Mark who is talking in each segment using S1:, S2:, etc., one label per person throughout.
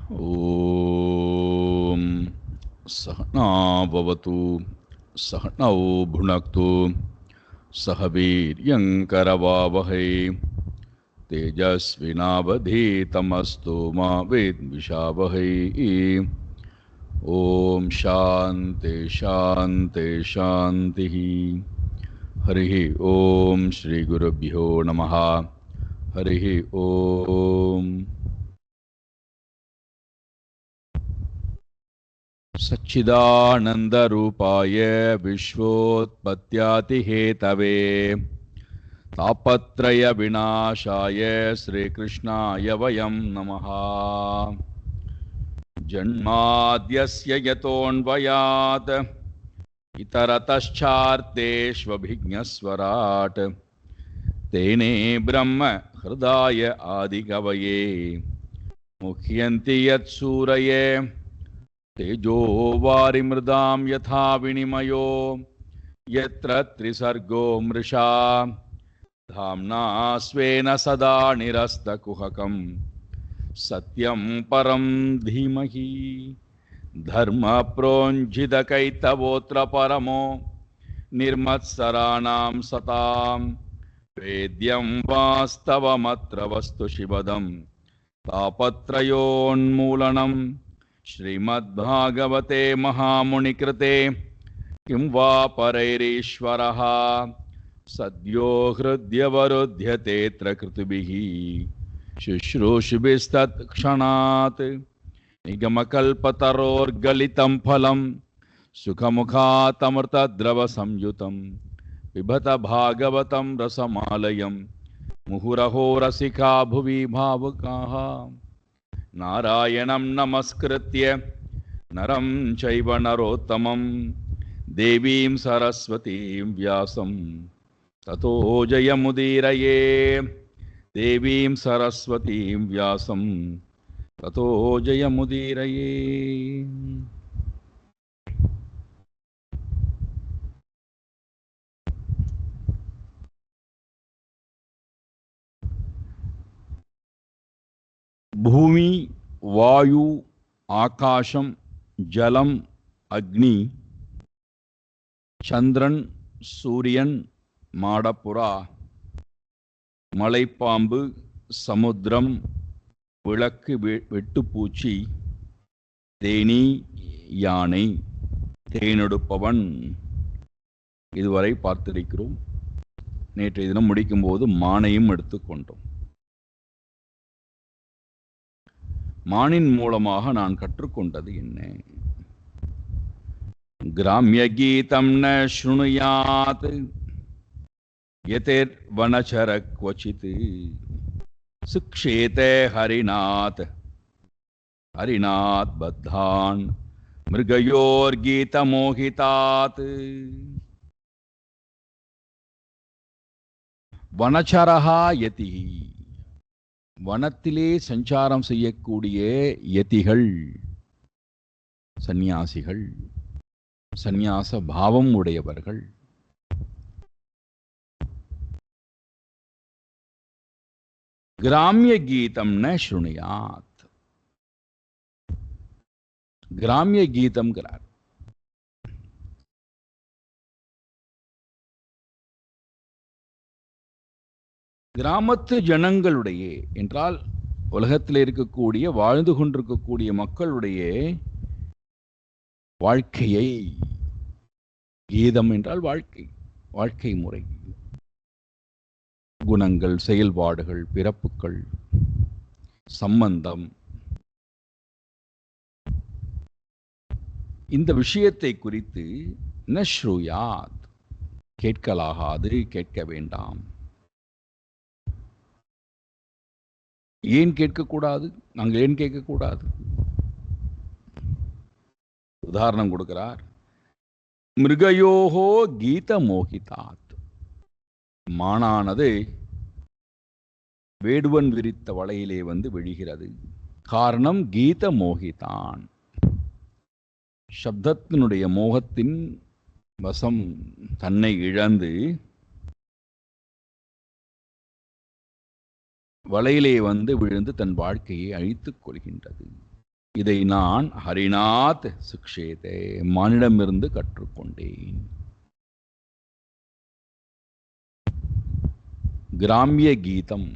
S1: ॐ सहना भवतु सहनौ भुनक्तु सह वीर्यङ्करवावहै तेजस्विनावधीतमस्तु मा विद्विषावहै। ॐ शान्ति शान्ति शान्तिः। हरिः ॐ श्रीगुरुभ्यो नमः। हरिः ॐ। सच्चिदानन्दरूपाय विश्वोत्पत्त्यादिहेतवे तापत्रयविनाशाय श्रीकृष्णाय वयं नमः। जन्माद्यस्य यतोऽन्वयात् इतरतश्चार्तेष्वभिज्ञस्वराट् तेने ब्रह्म हृदाय आदिकवये मुह्यन्ति यत्सूरये तेजो वारिमृदां यथा विनिमयो यत्र त्रिसर्गो मृषा धाम्ना स्वेन सदा निरस्तकुहकं सत्यं परं धीमहि। धर्मप्रोञ्झितकैतवोऽत्र परमो निर्मत्सराणां सतां वेद्यं वास्तवमत्र वस्तु शिवदं तापत्रयोन्मूलनम् श्रीमद्भागवते महामुनिकृते किं वा परैरीश्वरः सद्यो हृद्यवरुध्यतेऽत्र कृतिभिः शुश्रूषुभिस्तत्क्षणात् निगमकल्पतरोर्गलितं फलं सुखमुखातमृतद्रवसंयुतं पिबत भागवतं रसमालयं मुहुरहो रसिका भुवि भावुकाः। नारायणं नमस्कृत्य नरं चैव नरोत्तमं देवीं सरस्वतीं व्यासं ततो जयमुदीरये। देवीं सरस्वतीं व्यासं ततो जयमुदीरये। भूमि वायु आकाशम जलम अग्नि चंद्रन सूर्यन माडपुरा मலைப்பாம்பு சமுத்திரம் விளக்கு வெட்டுப்பூச்சி தேனி யானை தேனெடுப்பவன் இதுவரை பார்த்திருக்கிறோம். நேற்றைய தினம் முடிக்கும்போது மானையும் எடுத்துக்கொண்டோம். மானின் மூலமாக நான் கற்றுக்கொண்டது என்ன? கிராமிய கீதம் ந ஸ்ருணுயாத் யதேர் வனச்சர க்வசித் சிக்ஷேதே ஹரிநாத் ஹரிநாத் பத்தான் மிருகயோர் கீத மோகிதாத். வனச்சரஹா யதி, வனத்திலே சஞ்சாரம் செய்யக்கூடிய யதிகள் சந்நியாசிகள், சந்நியாச பாவம் உடையவர்கள். கிராமிய கீதம் ந ஸ்ருணுயாத், கிராமிய கீதம் கிராமத்து ஜனங்களுடைய என்றால் உலகத்தில் இருக்கக்கூடிய வாழ்ந்து கொண்டிருக்கக்கூடிய மக்களுடைய வாழ்க்கையை, கீதம் என்றால் வாழ்க்கை, வாழ்க்கை முறை, குணங்கள், செயல்பாடுகள், பிறப்புகள், சம்பந்தம், இந்த விஷயத்தை குறித்து ந ஸ்ருயாத் கேட்கலாகாது, கேட்க வேண்டாம். ஏன் கேட்கக்கூடாது? நாங்கள் ஏன் கேட்கக்கூடாது? உதாரணம் கொடுக்கிறார். மிருகயோகோ கீத மோகிதாத், மானானது வேடுவன் விரித்த வலையிலே வந்து விழுகிறது. காரணம் கீத மோகிதான், சப்தத்தினுடைய மோகத்தின் வசம் தன்னை இழந்து வலையிலே வந்து விழுந்து தன் வாழ்க்கையை அழித்துக் கொள்கின்றது. இதை நான் ஹரிநாத் சிக்ஷேதே, மானிடமிருந்து கற்றுக்கொண்டேன். கிராமிய கீதம்.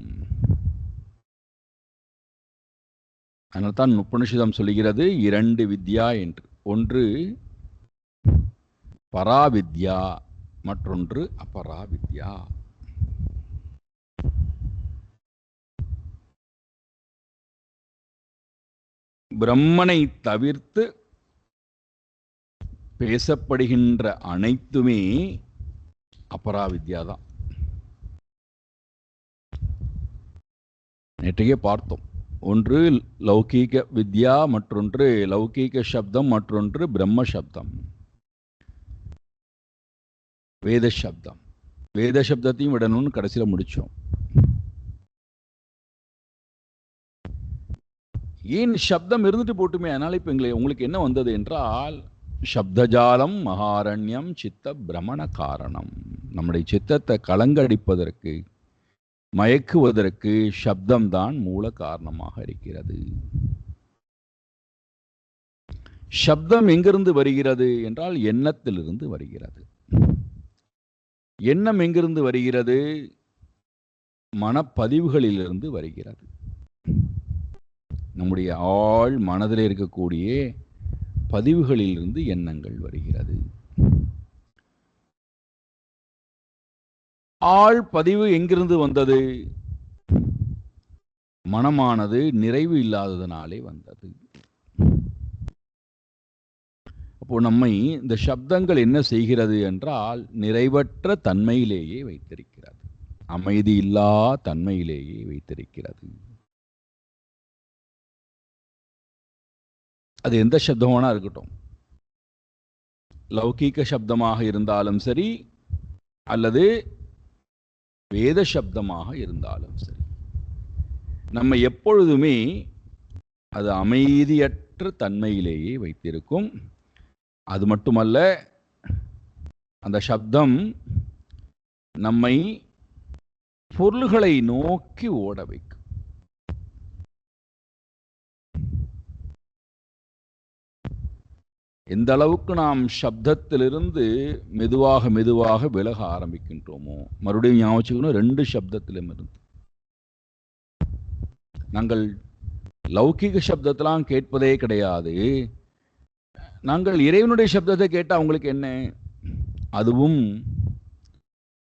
S1: அதனால்தான் உபனிஷதம் சொல்லுகிறது 2 வித்யா என்று. ஒன்று பராவித்யா, மற்றொன்று அபராவித்யா. பிரம்மனை தவிர்த்து பேசப்படுகின்ற அனைத்துமே அபராவித்யா தான். நேற்றையே பார்த்தோம். ஒன்று லௌகீக வித்யா, மற்றொன்று லௌகீக சப்தம், மற்றொன்று பிரம்ம சப்தம், வேத சப்தம். வேத சப்தத்தையும் விடணும்னு கடைசியில் முடிச்சோம். ஏன் சப்தம் இருந்துட்டு போட்டுமே. அதனால இப்போ உங்களுக்கு என்ன வந்தது என்றால், சப்தஜாலம் மகாரண்யம் சித்த பிரமண காரணம். நம்முடைய சித்தத்தை கலங்கடிப்பதற்கு, மயக்குவதற்கு சப்தம்தான் மூல காரணமாக இருக்கிறது. சப்தம் எங்கிருந்து வருகிறது என்றால் எண்ணத்திலிருந்து வருகிறது. எண்ணம் எங்கிருந்து வருகிறது? மனப்பதிவுகளிலிருந்து வருகிறது. நம்முடைய ஆழ் மனதில் இருக்கக்கூடிய பதிவுகளிலிருந்து எண்ணங்கள் வருகிறது. ஆழ் பதிவு எங்கிருந்து வந்தது? மனமானது நிறைவு இல்லாததனாலே வந்தது. அப்போ நம்மை இந்த சப்தங்கள் என்ன செய்கிறது என்றால், நிறைவற்ற தன்மையிலேயே வைத்திருக்கிறது, அமைதி இல்லா தன்மையிலேயே வைத்திருக்கிறது. அது எந்த சப்தமானா இருக்கட்டும், லௌகீக சப்தமாக இருந்தாலும் சரி, அல்லது வேத சப்தமாக இருந்தாலும் சரி, நம்ம எப்பொழுதுமே அது அமைதியற்ற தன்மையிலேயே வைத்திருக்கும். அது மட்டுமல்ல, அந்த சப்தம் நம்மை பொருள்களை நோக்கி ஓட வைக்கும். எந்த அளவுக்கு நாம் சப்தத்திலிருந்து மெதுவாக மெதுவாக விலக ஆரம்பிக்கின்றோமோ, மறுபடியும் ஞாபகம் 2 சப்தத்திலும் இருந்து. நாங்கள் லௌகிக சப்தத்தெல்லாம் கேட்பதே கிடையாது. நாங்கள் இறைவனுடைய சப்தத்தை கேட்டால் அவங்களுக்கு என்ன? அதுவும்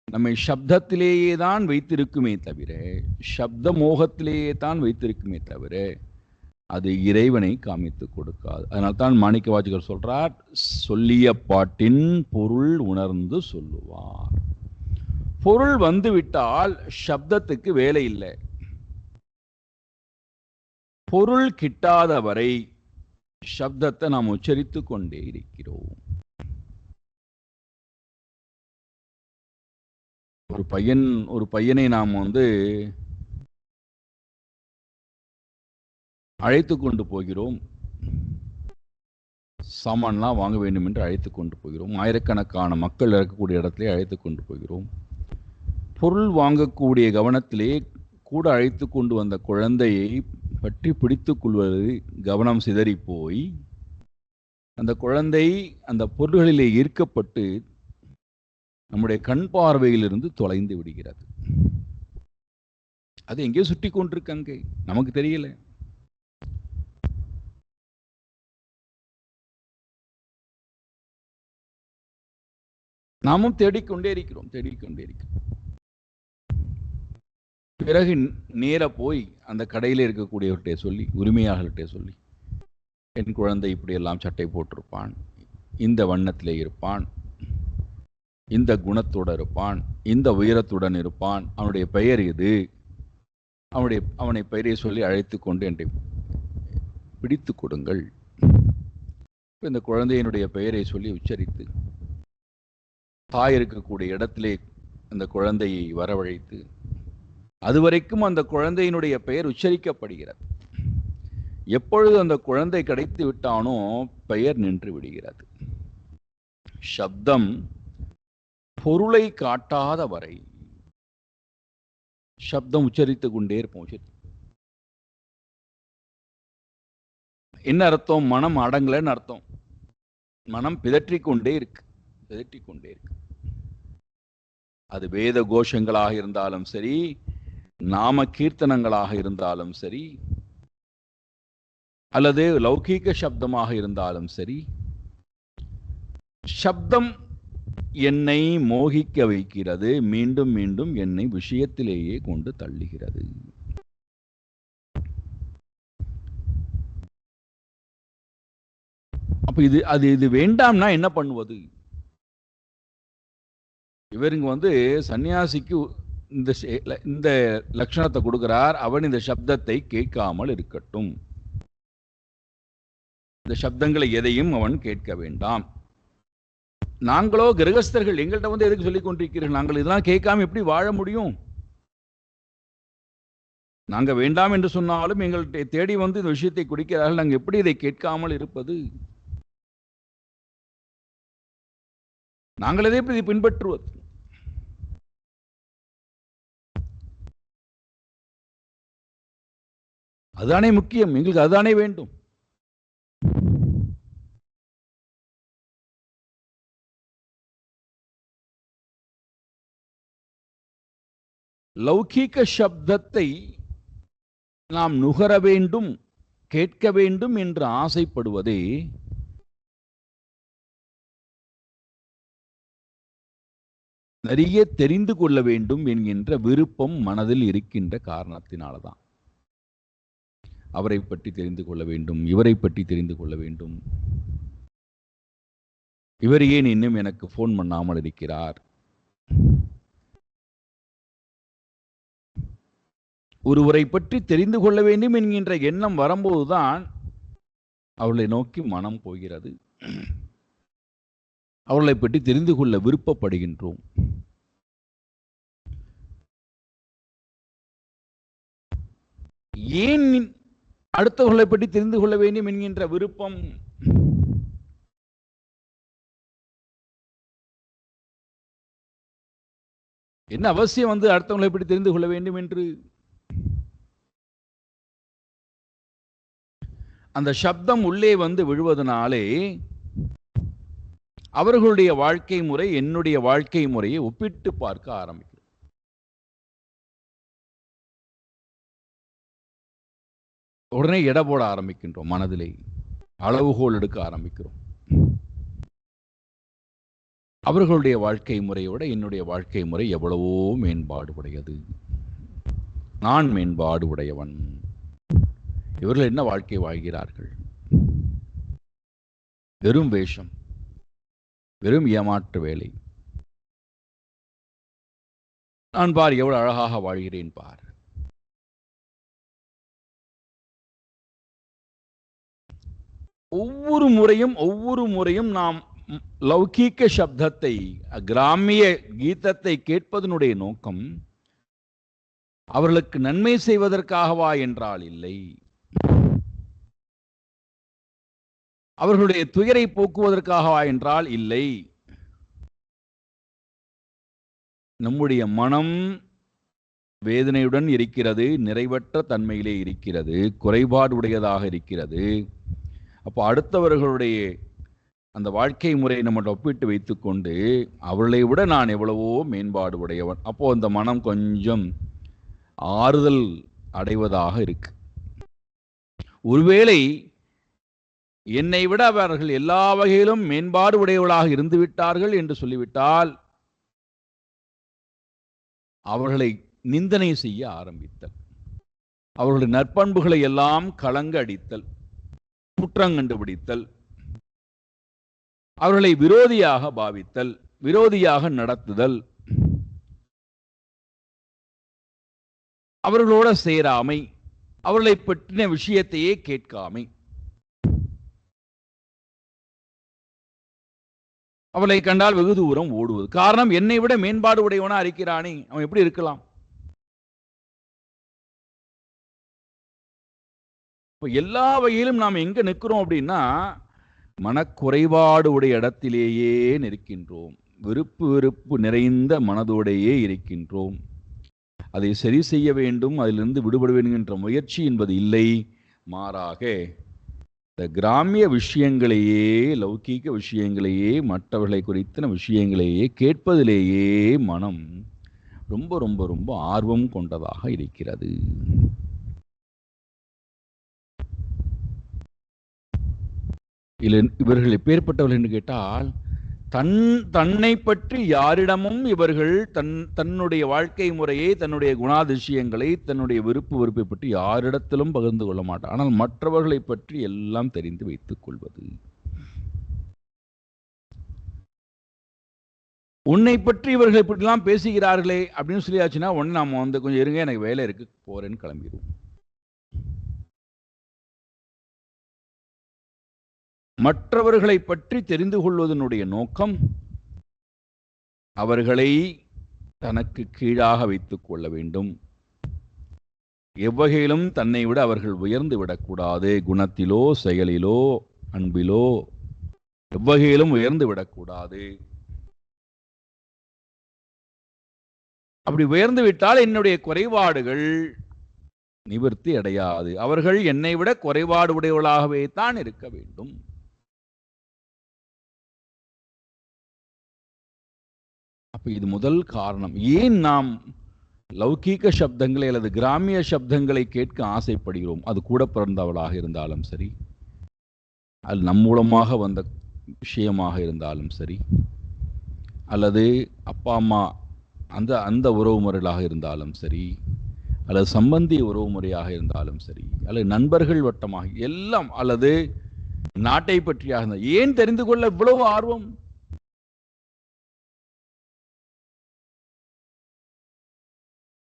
S1: நம்மை சப்தத்திலேயே தான் வைத்திருக்குமே தவிர, சப்த மோகத்திலேயே தான் வைத்திருக்குமே தவிர, அது இறைவனை காமித்து கொடுக்காது. அதனால்தான் மாணிக்க வாசகர் சொல்றார், சொல்லிய பாட்டின் பொருள் உணர்ந்து சொல்லுவார். பொருள் வந்துவிட்டால் சப்தத்துக்கு வேலை இல்லை. பொருள் கிட்டாத வரை சப்தத்தை நாம் உச்சரித்து கொண்டே இருக்கிறோம். ஒரு பையனை நாம் அழைத்து கொண்டு போகிறோம், சாமான்லாம் வாங்க வேண்டும் என்று அழைத்து கொண்டு போகிறோம். ஆயிரக்கணக்கான மக்கள் இருக்கக்கூடிய இடத்திலே அழைத்து கொண்டு போகிறோம். பொருள் வாங்கக்கூடிய கவனத்திலே கூட அழைத்து கொண்டு வந்த குழந்தையை பற்றி பிடித்துக் கொள்வது கவனம் சிதறி போய், அந்த குழந்தை அந்த பொருள்களிலே ஈர்க்கப்பட்டு நம்முடைய கண் பார்வையிலிருந்து தொலைந்து விடுகிறது. அது எங்கேயோ சுட்டி கொண்டிருக்காங்க, நமக்கு தெரியல. நாமும் தேடிக்கொண்டே இருக்கிறோம். பிறகு நேர போய் அந்த கடையில் இருக்கக்கூடியவர்கிட்ட சொல்லி, உரிமையாளர்கிட்ட சொல்லி, என் குழந்தை இப்படியெல்லாம் சட்டை போட்டிருப்பான், இந்த வண்ணத்திலே இருப்பான், இந்த குணத்துடன் இருப்பான், இந்த உயரத்துடன் இருப்பான், அவனுடைய பெயர் இது, அவனை பெயரை சொல்லி அழைத்து கொண்டு என்னை பிடித்து கொடுங்கள். இந்த குழந்தையினுடைய பெயரை சொல்லி உச்சரித்து, தாய் இருக்கக்கூடிய இடத்திலே அந்த குழந்தையை வரவழைத்து, அதுவரைக்கும் அந்த குழந்தையினுடைய பெயர் உச்சரிக்கப்படுகிறது. எப்பொழுது அந்த குழந்தை கிடைத்து விட்டானோ பெயர் நின்று விடுகிறது. சப்தம் பொருளை காட்டாத வரை சப்தம் உச்சரித்து கொண்டே இருப்போம். என்ன அர்த்தம்? மனம் அடங்கலைன்னு அர்த்தம். மனம் பிதற்றிக்கொண்டே இருக்கு. அது வேத கோஷங்களாக இருந்தாலும் சரி, நாம கீர்த்தனங்களாக இருந்தாலும் சரி, அல்லது லௌகீக சப்தமாக இருந்தாலும் சரி, சப்தம் என்னை மோகிக்க வைக்கிறது, மீண்டும் மீண்டும் என்னை விஷயத்திலேயே கொண்டு தள்ளுகிறது. அப்ப இது வேண்டாம்னா என்ன பண்ணுவது? இவருங்க சன்னியாசிக்கு இந்த லட்சணத்தை கொடுக்கிறார். அவன் இந்த சப்தத்தை கேட்காமல் இருக்கட்டும். இந்த சப்தங்களை எதையும் அவன் கேட்க வேண்டாம். நாங்களோ கிரகஸ்தர்கள், எங்கள்கிட்ட எதுக்கு சொல்லிக் கொண்டிருக்கிறீர்கள்? நாங்கள் இதெல்லாம் கேட்காம எப்படி வாழ முடியும்? நாங்க வேண்டாம் என்று சொன்னாலும் எங்கள்கிட்ட தேடி இந்த விஷயத்தை குடிக்கிறார்கள். நாங்கள் எப்படி இதை கேட்காமல் இருப்பது? நாங்கள் எதை பின்பற்றுவது? அதுதானே முக்கியம். எங்களுக்கு அதுதானே வேண்டும். லௌகீக சப்தத்தை நாம் நுகர வேண்டும், கேட்க வேண்டும் என்று ஆசைப்படுவதே நிறைய தெரிந்து கொள்ள வேண்டும் என்கின்ற விருப்பம் மனதில் இருக்கின்ற காரணத்தினால்தான். அவரை பற்றி தெரிந்து கொள்ள வேண்டும், இவரை பற்றி தெரிந்து கொள்ள வேண்டும். இவர் ஏன் இன்னும் எனக்கு போன் பண்ணாமல் இருக்கிறார்? ஒருவரை பற்றி தெரிந்து கொள்ள வேண்டும் என்கின்ற எண்ணம் வரும்போதுதான் அவளை நோக்கி மனம் போகிறது. அவளை பற்றி தெரிந்து கொள்ள விருப்பப்படுகின்றோம். ஏன் அடுத்தவர்களை பற்றி தெரிந்து கொள்ள வேண்டும் என்கின்ற விருப்பம்? என்ன அவசியம் அடுத்தவர்களை பற்றி தெரிந்து கொள்ள வேண்டும் என்று? அந்த சப்தம் உள்ளே விழுவதனாலே அவர்களுடைய வாழ்க்கை முறை என்னுடைய வாழ்க்கை முறையை ஒப்பிட்டு பார்க்க ஆரம்பிக்கும். உடனே எடை போட ஆரம்பிக்கின்றோம். மனதிலே அளவுகோல் எடுக்க ஆரம்பிக்கிறோம். அவர்களுடைய வாழ்க்கை முறையோட என்னுடைய வாழ்க்கை முறை எவ்வளவோ மேம்பாடு உடையது, நான் மேம்பாடு உடையவன். இவர்கள் என்ன வாழ்க்கை வாழ்கிறார்கள்? வெறும் வேஷம், வெறும் ஏமாற்று வேலை. நான் பார் எவ்வளவு அழகாக வாழ்கிறேன் பார். ஒவ்வொரு முறையும் நாம் லௌகீக சப்தத்தை, கிராமிய கீதத்தை கேட்பதனுடைய நோக்கம் அவர்களுக்கு நன்மை செய்வதற்காகவா என்றால் இல்லை, அவர்களுடைய துயரை போக்குவதற்காகவா என்றால் இல்லை. நம்முடைய மனம் வேதனையுடன் இருக்கிறது, நிறைவற்ற தன்மையிலே இருக்கிறது, குறைபாடு உடையதாக இருக்கிறது. அப்போ அடுத்தவர்களுடைய அந்த வாழ்க்கை முறையை நம்ம ஒப்பிட்டு வைத்துக்கொண்டு அவர்களை விட நான் எவ்வளவோ மேம்பாடு உடையவன். அப்போ அந்த மனம் கொஞ்சம் ஆறுதல் அடைவதாக இருக்கு. ஒருவேளை என்னை விட அவர்கள் எல்லா வகையிலும் மேம்பாடு உடையவர்களாக இருந்து விட்டார்கள் என்று சொல்லிவிட்டால் அவர்களை நிந்தனை செய்ய ஆரம்பித்தல், அவர்களுடைய நற்பண்புகளை எல்லாம் கலங்க அடித்தல், குற்றம் கண்டுபிடித்தல், அவர்களை விரோதியாக பாவித்தல், விரோதியாக நடத்துதல், அவர்களோட சேராமை, அவர்களை பற்றின விஷயத்தையே கேட்காமை, அவளை கண்டால் வெகு தூரம் ஓடுவது. காரணம், என்னை விட மேம்பாடு உடையவனா இருக்கிறானே, அவன் எப்படி இருக்கலாம்? எல்லா வகையிலும் நாம் எங்க நிற்கிறோம் அப்படின்னா மனக்குறைபாடு உடைய இடத்திலேயே நிற்கின்றோம். வெறுப்பு நிறைந்த மனதோடையே இருக்கின்றோம். அதை சரி செய்ய வேண்டும், அதிலிருந்து விடுபட வேண்டும் என்ற முயற்சி என்பது இல்லை. மாறாக இந்த கிராமிய விஷயங்களையே, லௌகீக விஷயங்களையே, மற்றவர்களை குறித்த விஷயங்களையே கேட்பதிலேயே மனம் ரொம்ப ரொம்ப ரொம்ப ஆர்வம் கொண்டதாக இருக்கிறது. இவர்கள் எப்பேற்பட்டவர்கள் என்று கேட்டால், தன்னை பற்றி யாரிடமும் இவர்கள் தன்னுடைய வாழ்க்கை முறையை, தன்னுடைய குணாதிசயங்களை, தன்னுடைய விருப்பு வெறுப்பை பற்றி யாரிடத்திலும் பகிர்ந்து கொள்ள மாட்டார். ஆனால் மற்றவர்களை பற்றி எல்லாம் தெரிந்து வைத்துக் கொள்வது. உன்னை பற்றி இவர்கள் இப்படிலாம் பேசுகிறார்களே அப்படின்னு சொல்லியாச்சுன்னா உடனே நாம கொஞ்சம் இருங்க, எனக்கு வேலை இருக்கு, போறேன்னு கிளம்பிடுவோம். மற்றவர்களை பற்றி தெரிந்து கொள்வதனுடைய நோக்கம் அவர்களை தனக்கு கீழாக வைத்துக் கொள்ள வேண்டும். எவ்வகையிலும் தன்னை விட அவர்கள் உயர்ந்து விடக்கூடாது. குணத்திலோ, செயலிலோ, அன்பிலோ எவ்வகையிலும் உயர்ந்து விடக்கூடாது. அப்படி உயர்ந்து விட்டால் என்னுடைய குறைபாடுகள் நிவர்த்தி அடையாது. அவர்கள் என்னை விட குறைபாடு உடையவர்களாகவே தான் இருக்க வேண்டும். அப்ப இது முதல் காரணம். ஏன் நாம் லௌகீக சப்தங்களை அல்லது கிராமிய சப்தங்களை கேட்க ஆசைப்படுகிறோம்? அது கூட பிறந்தவளாக இருந்தாலும் சரி, அது நம் மூலமாக வந்த விஷயமாக இருந்தாலும் சரி, அல்லது அப்பா அம்மா அந்த உறவு முறைகளாக இருந்தாலும் சரி, அல்லது சம்பந்தி உறவு முறையாக இருந்தாலும் சரி, அல்லது நண்பர்கள் வட்டமாக எல்லாம், அல்லது நாட்டை பற்றியாக இருந்தால் ஏன் தெரிந்து கொள்ள இவ்வளவு ஆர்வம்?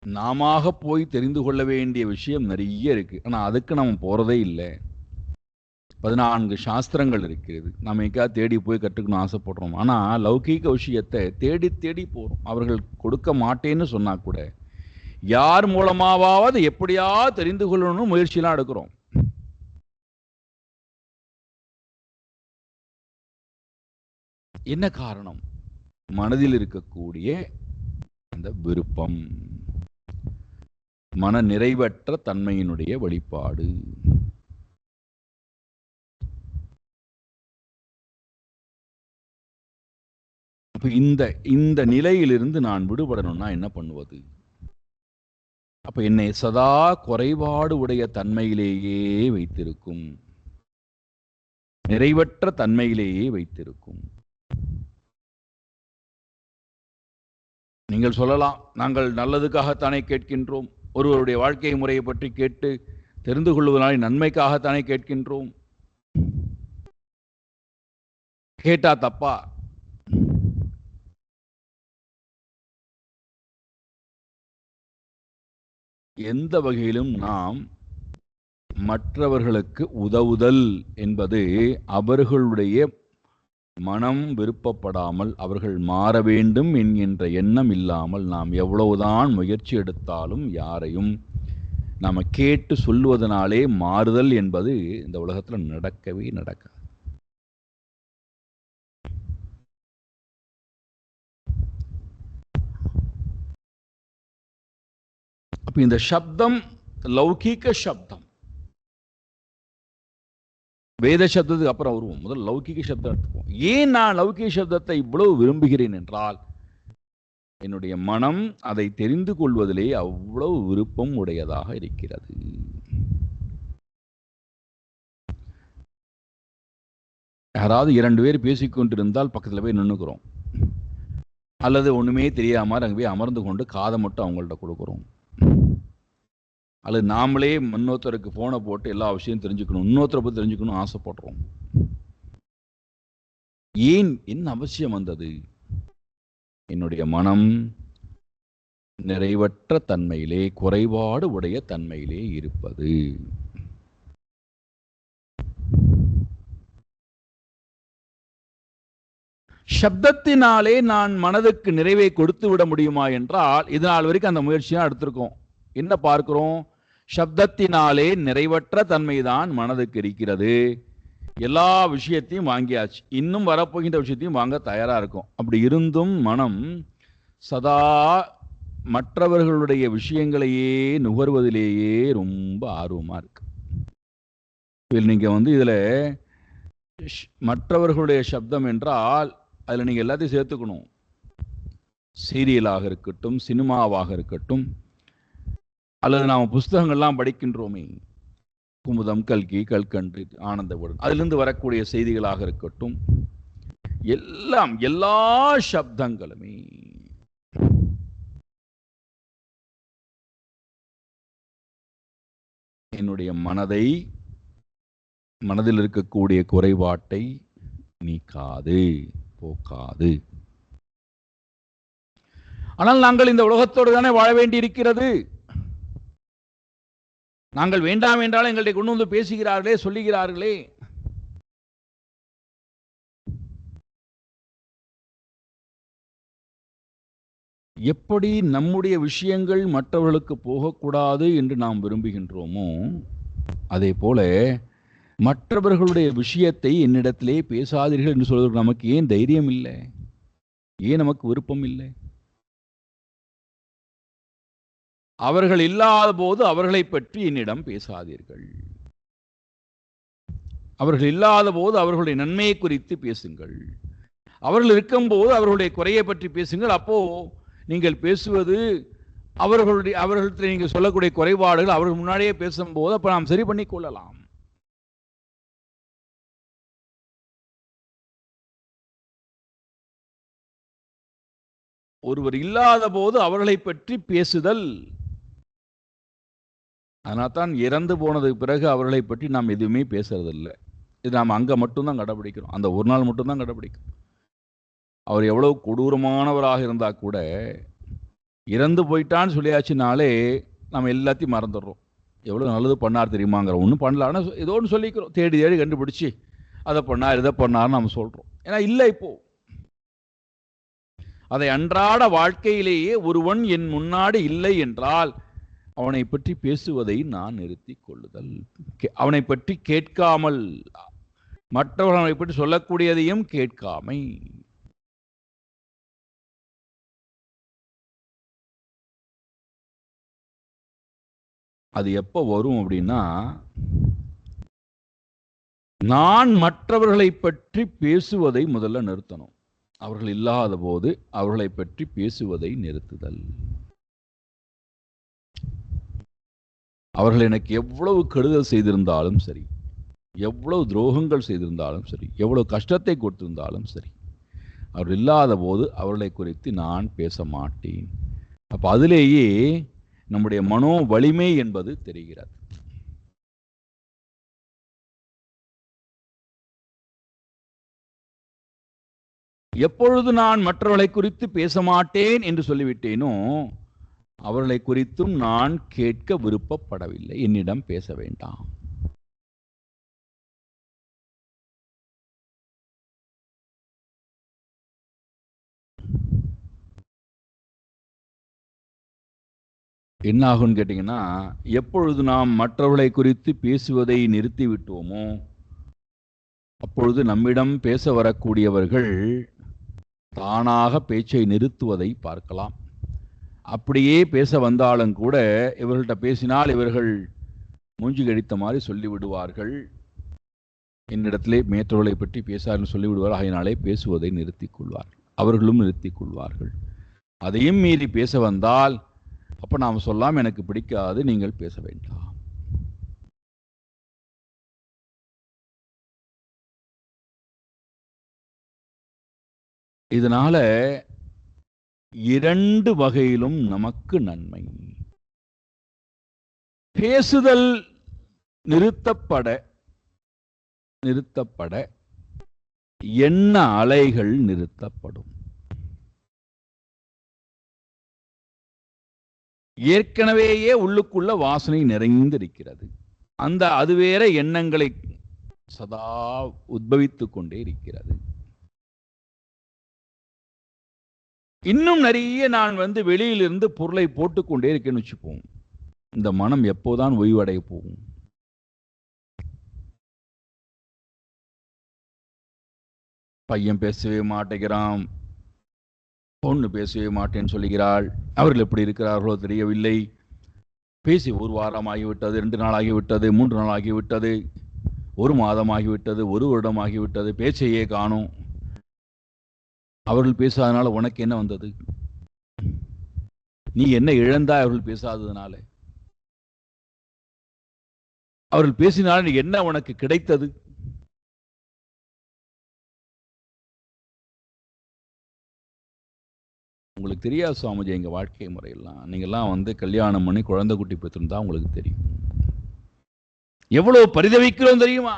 S1: நாம போய் தெரிந்து கொள்ள வேண்டிய விஷயம் நிறைய இருக்கு. ஆனா அதுக்கு நம்ம போறதே இல்லை. 14 சாஸ்திரங்கள் இருக்கிறது. நம்ம எங்கேயா தேடி போய் கற்றுக்கணும் ஆசைப்படுறோம். ஆனா லௌகீக விஷயத்தை தேடி தேடி போறோம். அவர்கள் கொடுக்க மாட்டேன்னு சொன்னா கூட யார் மூலமாவது எப்படியா தெரிந்து கொள்ளணும்னு முயற்சியெல்லாம் எடுக்கிறோம். என்ன காரணம்? மனதில் இருக்கக்கூடிய அந்த விருப்பம், மன நிறைவற்ற தன்மையினுடைய வெளிப்பாடு. இந்த நிலையிலிருந்து நான் விடுபடணும்னா என்ன பண்ணுவது? அப்ப என்னை சதா குறைபாடு உடைய தன்மையிலேயே வைத்திருக்கும், நிறைவற்ற தன்மையிலேயே வைத்திருக்கும். நீங்கள் சொல்லலாம், நாங்கள் நல்லதுக்காகத்தானே கேட்கின்றோம், ஒருவருடைய வாழ்க்கை முறையை பற்றி கேட்டு தெரிந்து கொள்வதனாலே நன்மைக்காகத்தானே கேட்கின்றோம், கேட்டா தப்பா? எந்த வகையிலும் நாம் மற்றவர்களுக்கு உதவுதல் என்பது அவர்களுடைய மனம் விருப்பப்படாமல், அவர்கள் மாற வேண்டும் என்கின்ற எண்ணம் இல்லாமல் நாம் எவ்வளவுதான் முயற்சி எடுத்தாலும் யாரையும் நாம் கேட்டு சொல்லுவதனாலே மாறுதல் என்பது இந்த உலகத்தில் நடக்கவே நடக்காது. அப்ப இந்த சப்தம் லௌகீக சப்தம். வேத சப்தத்துக்கு அப்புறம் வருவோம். முதல் லௌகிக சப்தம் எடுத்துப்போம். ஏன் நான் லௌகிக சப்தத்தை இவ்வளவு விரும்புகிறேன் என்றால், என்னுடைய மனம் அதை தெரிந்து கொள்வதிலே அவ்வளவு விருப்பம் உடையதாக இருக்கிறது. யாராவது 2 பேர் பேசிக்கொண்டிருந்தால் பக்கத்தில் போய் நின்றுக்கிறோம், அல்லது ஒண்ணுமே தெரியாம அங்கே போய் அமர்ந்து கொண்டு காதை மட்டும் அவங்கள்ட்ட கொடுக்குறோம், அல்லது நாமளே இன்னொருத்தருக்கு போனை போட்டு எல்லா விஷயம் தெரிஞ்சுக்கணும், இன்னொருத்தரை பற்றி தெரிஞ்சுக்கணும் ஆசைப்படுறோம். ஏன்? என்ன அவசியம் வந்தது? என்னுடைய மனம் நிறைவற்ற தன்மையிலே, குறைபாடு உடைய தன்மையிலே இருப்பது. சப்தத்தினாலே நான் மனதுக்கு நிறைவை கொடுத்து விட முடியுமா என்றால், இதனால் வரைக்கும் அந்த முயற்சியா எடுத்திருக்கோம். என்ன பார்க்கிறோம்? சப்தத்தினாலே நிறைவற்ற தன்மைதான் மனதுக்கு இருக்கிறது. எல்லா விஷயத்தையும் வாங்கியாச்சு, இன்னும் வரப்போகின்ற விஷயத்தையும் வாங்க தயாரா இருக்கும். அப்படி இருந்தும் மனம் சதா மற்றவர்களுடைய விஷயங்களையே நுகர்வதிலேயே ரொம்ப ஆர்வமா இருக்கு. நீங்கள் இதில் மற்றவர்களுடைய சப்தம் என்றால் அதில் நீங்கள் எல்லாத்தையும் சேர்த்துக்கணும். சீரியலாக இருக்கட்டும், சினிமாவாக இருக்கட்டும், அல்லது நாம் புஸ்தகங்கள்லாம் படிக்கின்றோமே, குமுதம், கல்கி, கல்கண்டு, ஆனந்தவுடன், அதிலிருந்து வரக்கூடிய செய்திகளாக இருக்கட்டும், எல்லாம் எல்லா சப்தங்களுமே என்னுடைய மனதில் இருக்கக்கூடிய குறைபாட்டை நீக்காது, போக்காது. ஆனால் நாங்கள் இந்த உலகத்தோடு தானே வாழ வேண்டி இருக்கிறது. நாங்கள் வேண்டாம் என்றால் எங்களை கொண்டு வந்து பேசுகிறார்களே, சொல்லுகிறார்களே. எப்படி நம்முடைய விஷயங்கள் மற்றவர்களுக்கு போகக்கூடாது என்று நாம் விரும்புகின்றோமோ, அதே போல மற்றவர்களுடைய விஷயத்தை என்னிடத்திலே பேசாதீர்கள் என்று சொல்வதற்கு நமக்கு ஏன் தைரியம் இல்லை? ஏன் நமக்கு விருப்பம் இல்லை? அவர்கள் இல்லாத போது அவர்களை பற்றி என்னிடம் பேசாதீர்கள். அவர்கள் இல்லாத போது அவர்களுடைய நன்மையை குறித்து பேசுங்கள். அவர்கள் இருக்கும்போது அவர்களுடைய குறையை பற்றி பேசுங்கள். அப்போ நீங்கள் பேசுவது அவர்களுக்கு நீங்கள் சொல்லக்கூடிய குறைபாடுகள் அவர்கள் முன்னாடியே பேசும்போது அப்ப நாம் சரி பண்ணி கொள்ளலாம். ஒருவர் இல்லாத போது அவர்களை பற்றி பேசுதல். அதனால்தான் இறந்து போனதுக்கு பிறகு அவர்களை பற்றி நாம் எதுவுமே பேசுறதில்லை. இது நாம் அங்கே மட்டும்தான் கடைபிடிக்கிறோம். அந்த ஒரு நாள் மட்டும்தான் கடைபிடிக்கிறோம். அவர் எவ்வளவு கொடூரமானவராக இருந்தால் கூட இறந்து போயிட்டான்னு சொல்லியாச்சுனாலே நம்ம எல்லாத்தையும் மறந்துடுறோம். எவ்வளோ நல்லது பண்ணார் தெரியுமாங்கிற ஒன்றும் பண்ணல, ஆனால் ஏதோ ஒன்று சொல்லிக்கிறோம். தேடி தேடி கண்டுபிடிச்சி அதை பண்ணார் இதை பண்ணார்னு நம்ம சொல்கிறோம். ஏன்னா இல்லை, இப்போ அதை அன்றாட வாழ்க்கையிலேயே ஒருவன் என் முன்னாடி இல்லை என்றால் அவனை பற்றி பேசுவதை நான் நிறுத்தி கொள்ளுதல். அவனை பற்றி கேட்காமல், மற்றவர்கள் அவனை பற்றி சொல்லக்கூடியதையும் கேட்காமை. அது எப்போ வரும் அப்படின்னா, நான் மற்றவர்களை பற்றி பேசுவதை முதல்ல நிறுத்தணும். அவர்கள் இல்லாத போது அவர்களை பற்றி பேசுவதை நிறுத்துதல். அவர்கள் எனக்கு எவ்வளவு கெடுதல் செய்திருந்தாலும் சரி, எவ்வளவு துரோகங்கள் செய்திருந்தாலும் சரி, எவ்வளவு கஷ்டத்தை கொடுத்திருந்தாலும் சரி, அவர்கள் இல்லாத போது அவர்களை குறித்து நான் பேச மாட்டேன். அப்போ அதிலேயே நம்முடைய மனோ வலிமை என்பது தெரிகிறது. எப்பொழுது நான் மற்றவர்களை குறித்து பேச மாட்டேன் என்று சொல்லிவிட்டேனோ, அவர்களை குறித்தும் நான் கேட்க விருப்பப்படவில்லை. என்னிடம் பேச வேண்டாம். என்ன ஆகும்னு கேட்டீங்கன்னா, எப்பொழுது நாம் மற்றவர்களை குறித்து பேசுவதை நிறுத்தி விட்டோமோ, அப்பொழுது நம்மிடம் பேச வரக்கூடியவர்கள் தானாக பேச்சை நிறுத்துவதை பார்க்கலாம். அப்படியே பேச வந்தாலும் கூட இவர்கள்ட்ட பேசினால் இவர்கள் மூஞ்சி கடித்த மாதிரி சொல்லிவிடுவார்கள். என்னிடத்திலே மேற்றவர்களை பற்றி பேசாருன்னு சொல்லிவிடுவார். ஆகையினாலே பேசுவதை நிறுத்திக் கொள்வார்கள். அவர்களும் நிறுத்திக் கொள்வார்கள். அதையும் மீறி பேச வந்தால் அப்போ நாம் சொல்லாம், எனக்கு பிடிக்காது, நீங்கள் பேச வேண்டாம். இதனால இரண்டு வகையிலும் நமக்கு நன்மை. பேசுதல் நிறுத்தப்பட எண்ண அலைகள் நிறுத்தப்படும். ஏற்கனவேயே உள்ளுக்குள்ள வாசனை நிறைந்திருக்கிறது. அது வேற எண்ணங்களை சதா உத்பவித்துக் கொண்டே இருக்கிறது. இன்னும் நிறைய நான் வெளியிலிருந்து பொருளை போட்டுக்கொண்டே இருக்கேன்னு வச்சுப்போம். இந்த மனம் எப்போதான் ஓய்வடைய போகும்? பையன் பேசவே மாட்டேங்கிறான், பொண்ணு பேசவே மாட்டேன்னு சொல்லுகிறாள். அவர்கள் எப்படி இருக்கிறார்களோ தெரியவில்லை. பேசி ஒரு வாரம் ஆகிவிட்டது, 2 நாள் ஆகிவிட்டது, 3 நாள் ஆகிவிட்டது. 1 மாதமாகிவிட்டது, 1 வருடமாகிவிட்டது, பேச்சையே காணோம். அவர்கள் பேசாதனால உனக்கு என்ன வந்தது? நீ என்ன இழந்தாய் அவர்கள் பேசாததுனால? அவர்கள் பேசினால் என்ன உனக்கு கிடைத்தது? உங்களுக்கு தெரியாது சுவாமிஜி, எங்க வாழ்க்கை முறையெல்லாம் நீங்கெல்லாம் கல்யாணம் பண்ணி குழந்தை குட்டி பெற்றிருந்தா உங்களுக்கு தெரியும். எவ்வளவு பரிதவிக்கிறோம் தெரியுமா?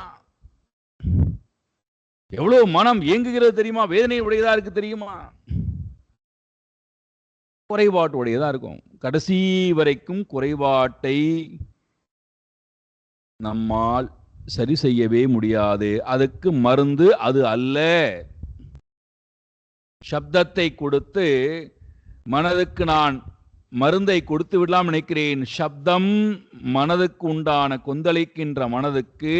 S1: எவ்வளவு மனம் இயங்குகிறது தெரியுமா? வேதனை உடையதா இருக்கு தெரியுமா? குறைபாட்டு உடையதா இருக்கும். கடைசி வரைக்கும் குறைபாட்டை நம்மால் சரி செய்யவே முடியாது. அதுக்கு மருந்து அது அல்ல. சப்தத்தை கொடுத்து மனதுக்கு நான் மருந்தை கொடுத்து விடலாம் நினைக்கிறேன். சப்தம் மனதுக்கு உண்டான கொந்தளிக்கின்ற மனதுக்கு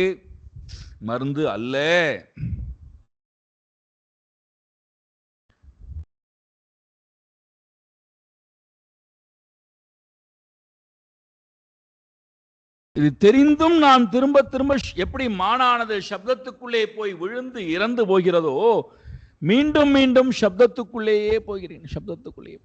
S1: மருந்து அல்ல. இது தெரிந்தும் நாம் திரும்ப திரும்ப எப்படி மானானது சப்தத்துக்குள்ளே போய் விழுந்து இறந்து போகிறதோ, மீண்டும் மீண்டும் சப்தத்துக்குள்ளேயே போகிறேன். சப்தத்துக்குள்ளேயே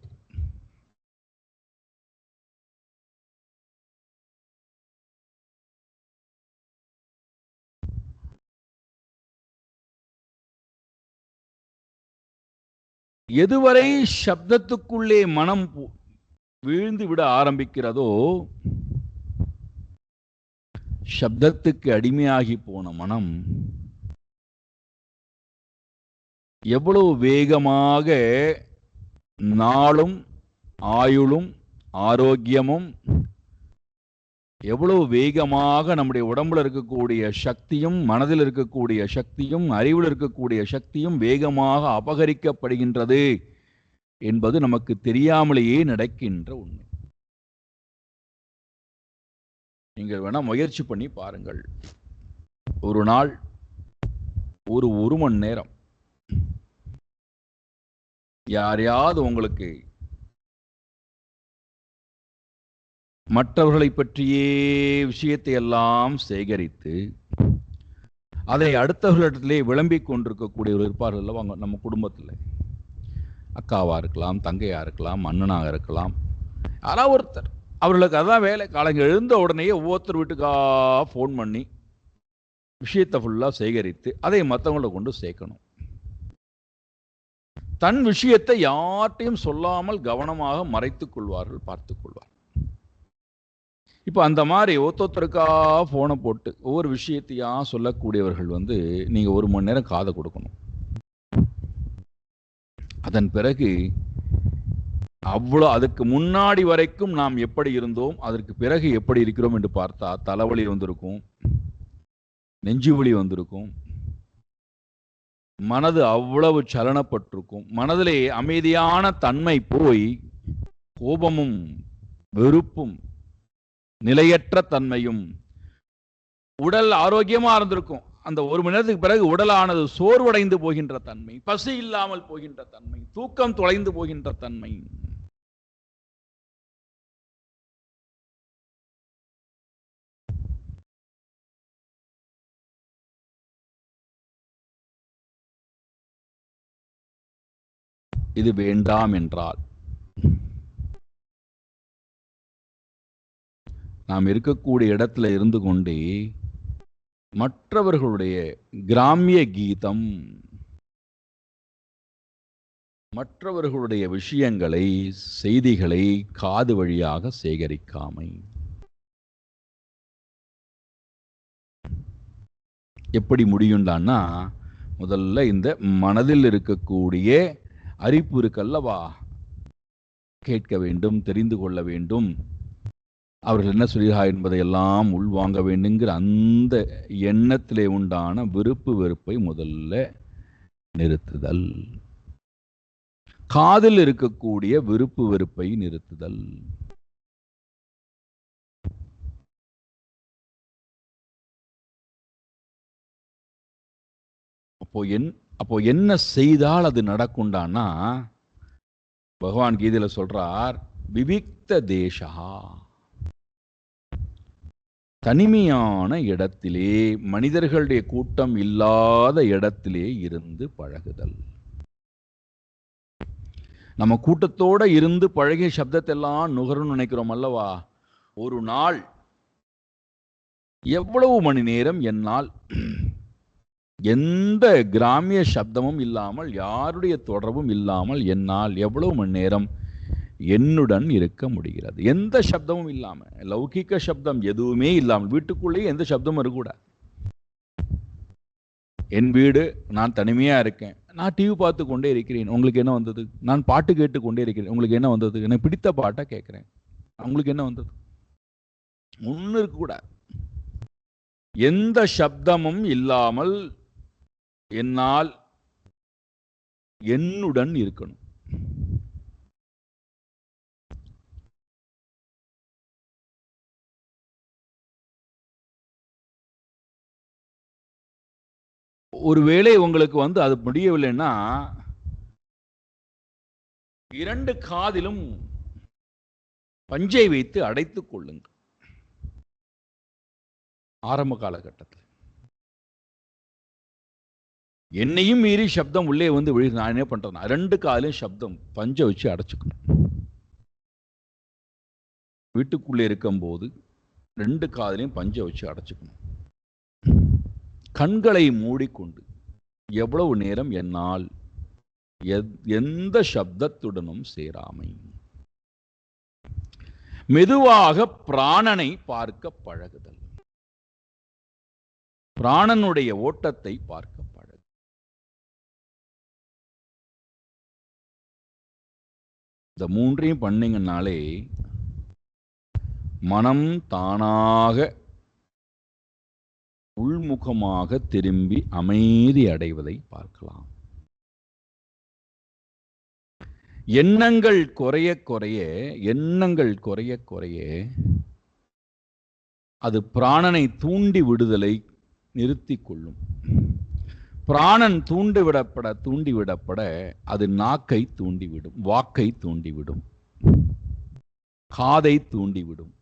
S1: எதுவரை சப்தத்துக்குள்ளே மனம் வீழ்ந்து விட ஆரம்பிக்கிறதோ, சப்தத்துக்கு அடிமையாகி போன மனம் எவ்வளவு வேகமாக நாளும் ஆயுளும் ஆரோக்கியமும் எவ்வளவு வேகமாக நம்முடைய உடம்புல இருக்கக்கூடிய சக்தியும் மனதில் இருக்கக்கூடிய சக்தியும் அறிவில் இருக்கக்கூடிய சக்தியும் வேகமாக அபகரிக்கப்படுகின்றது என்பது நமக்கு தெரியாமலேயே நடக்கின்ற உண்மை. நீங்கள் வேணா முயற்சி பண்ணி பாருங்கள். ஒரு நாள் ஒரு மணி நேரம் யாரையாவது உங்களுக்கு மற்றவர்களை பற்றியே விஷயத்தை எல்லாம் சேகரித்து அதை அடுத்தவர்களிடத்திலே விளம்பிக் கொண்டிருக்கக்கூடியவர்கள் இருப்பார்கள் அல்லவா நம்ம குடும்பத்தில். அக்காவா இருக்கலாம், தங்கையா இருக்கலாம், அண்ணனாக இருக்கலாம், யாராவது ஒருத்தர். அவர்களுக்கு அதான் வேலை. காலைங்க எழுந்த உடனேயே ஒவ்வொருத்தர் வீட்டுக்காக ஃபோன் பண்ணி விஷயத்தை ஃபுல்லாக சேகரித்து அதை மற்றவங்களை கொண்டு சேர்க்கணும். தன் விஷயத்தை யார்ட்டையும் சொல்லாமல் கவனமாக மறைத்துக் கொள்வார்கள், பார்த்துக் கொள்வார்கள். இப்போ அந்த மாதிரி ஒருத்தருக்கா ஃபோனை போட்டு ஒவ்வொரு விஷயத்தையா சொல்லக்கூடியவர்கள் நீங்கள் 1 மணி நேரம் காதை கொடுக்கணும். அதன் பிறகு அதுக்கு முன்னாடி வரைக்கும் நாம் எப்படி இருந்தோம், அதற்கு பிறகு எப்படி இருக்கிறோம் என்று பார்த்தா தலைவலி வந்திருக்கும், நெஞ்சு வலி வந்திருக்கும், மனது அவ்வளவு சலனப்பட்டிருக்கும். மனதிலே அமைதியான தன்மை போய் கோபமும் வெறுப்பும் நிலையற்ற தன்மையும், உடல் ஆரோக்கியமா இருந்திருக்கும். அந்த 1 மணி நேரத்துக்கு பிறகு உடலானது சோர்வடைந்து போகின்ற தன்மை, பசி இல்லாமல் போகின்ற தன்மை, தூக்கம் தொலைந்து போகின்ற தன்மை. இது வேண்டாம் என்றால் நாம் இருக்கக்கூடிய இடத்துல இருந்து கொண்டே மற்றவர்களுடைய கிராமிய கீதம், மற்றவர்களுடைய விஷயங்களை செய்திகளை காது வழியாக சேகரிக்காமை. எப்படி முடியும்டான்னா, முதல்ல இந்த மனதில் இருக்கக்கூடிய அறிப்பு இருக்கல்லவா, கேட்க வேண்டும், தெரிந்து கொள்ள வேண்டும், அவர்கள் என்ன சொல்கிறார் என்பதையெல்லாம் உள்வாங்க வேண்டுங்கிற அந்த எண்ணத்திலே உண்டான விருப்பு வெறுப்பை முதல்ல நிறுத்துதல். காதில் இருக்கக்கூடிய விருப்பு வெறுப்பை நிறுத்துதல். அப்போ என்ன செய்தால் அது நடக்கும்டான்னா, பகவான் கீதையில சொல்றார், விவிக்த தேசா. தனிமையான இடத்திலே, மனிதர்களுடைய கூட்டம் இல்லாத இடத்திலே இருந்து பழகுதல். நம்ம கூட்டத்தோட இருந்து பழகிய சப்தத்தெல்லாம் நுகரணும்னு நினைக்கிறோம் அல்லவா? ஒரு நாள் எவ்வளவு மணி நேரம் என்னால் எந்த கிராமிய சப்தமும் இல்லாமல், யாருடைய தொடர்பும் இல்லாமல் என்னால் எவ்வளவு மணி நேரம் என்னுடன் இருக்க முடிகிறது? எந்த சப்தமும் இல்லாமல், லௌகிக்க சப்தம் எதுவுமே இல்லாமல், வீட்டுக்குள்ளேயே எந்த சப்தமும் இருக்கக்கூடாது. என் வீடு, நான் தனிமையா இருக்கேன், நான் டிவி பார்த்து கொண்டே இருக்கிறேன், உங்களுக்கு என்ன வந்தது? நான் பாட்டு கேட்டு கொண்டே இருக்கிறேன், உங்களுக்கு என்ன வந்தது? எனக்கு பிடித்த பாட்டை கேட்கிறேன், உங்களுக்கு என்ன வந்தது? ஒன்றும் இருக்கக்கூடாது. எந்த சப்தமும் இல்லாமல் என்னால் என்னுடன் இருக்கணும். ஒருவேளை உங்களுக்கு அது முடியவில்லைன்னா, 2 காதிலும் பஞ்சை வைத்து அடைத்துக் கொள்ளுங்கள். ஆரம்ப காலகட்டத்தில் என்னையும் மீறி சப்தம் உள்ளே விழுது. நான் என்ன பண்றேன்? 2 காதிலும் சப்தம் பஞ்சை வச்சு அடைச்சுக்கணும். வீட்டுக்குள்ளே இருக்கும்போது 2 காதிலையும் பஞ்சை வச்சு அடைச்சுக்கணும். கண்களை மூடிக்கொண்டு எவ்வளவு நேரம் என்னால் எந்த சப்தத்துடனும் சேராமை, மெதுவாக பிராணனை பார்க்க பழகுதல், பிராணனுடைய ஓட்டத்தை பார்க்க பழகு. இந்த 3ஐயும் பண்ணீங்கன்னாலே மனம் தானாக உள்முகமாக திரும்பி அமைதி அடைவதை பார்க்கலாம். எண்ணங்கள் குறைய குறைய அது பிராணனை தூண்டி விடுதலை நிறுத்தி கொள்ளும். பிராணன் தூண்டிவிடப்பட அது நாக்கை தூண்டிவிடும், வாக்கை தூண்டிவிடும், காதை தூண்டிவிடும்.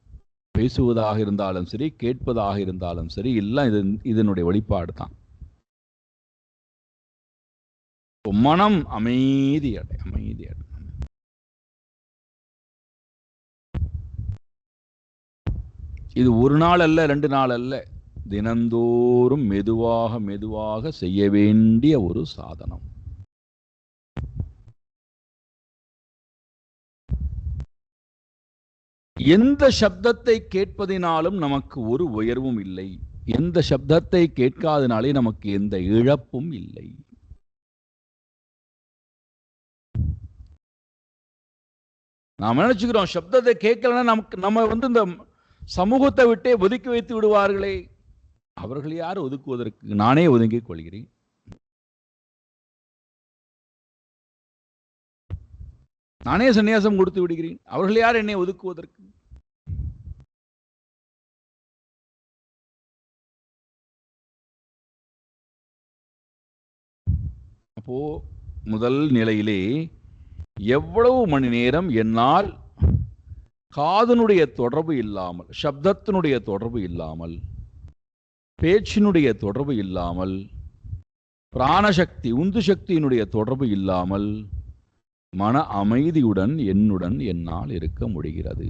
S1: பேசுவதாக இருந்தாலும் சரி, கேட்பதாக இருந்தாலும் சரி, எல்லாம் இதனுடைய வெளிப்பாடு தான். மனம் அமைதி அடை. இது ஒரு நாள் அல்ல, 2 நாள் அல்ல, தினந்தோறும் மெதுவாக செய்ய வேண்டிய ஒரு சாதனம். எந்த சப்தத்தை கேட்பதினாலும் நமக்கு ஒரு உயர்வும் இல்லை, எந்த சப்தத்தை கேட்காதனாலே நமக்கு எந்த இழப்பும் இல்லை. நாம் நினைச்சுக்கிறோம் சப்தத்தை கேட்கலன்னா நம்ம இந்த சமூகத்தை விட்டே ஒதுக்கி வைத்து விடுவார்களே. அவர்கள் யார் ஒதுக்குவதற்கு? நானே ஒதுங்கிக் கொள்கிறேன். நானே சன்னியாசம் கொடுத்து விடுகிறேன். அவர்கள் யார் என்னை ஒதுக்குவதற்கு? அப்போ முதல் நிலையிலே எவ்வளவு மணி நேரம் என்னால் காதனுடைய தொடர்பு இல்லாமல், சப்தத்தினுடைய தொடர்பு இல்லாமல், பேச்சினுடைய தொடர்பு இல்லாமல், பிராணசக்தி உந்து சக்தியினுடைய தொடர்பு இல்லாமல் மன அமைதியுடன் என்னுடன் என்னால் இருக்க முடிகிறது.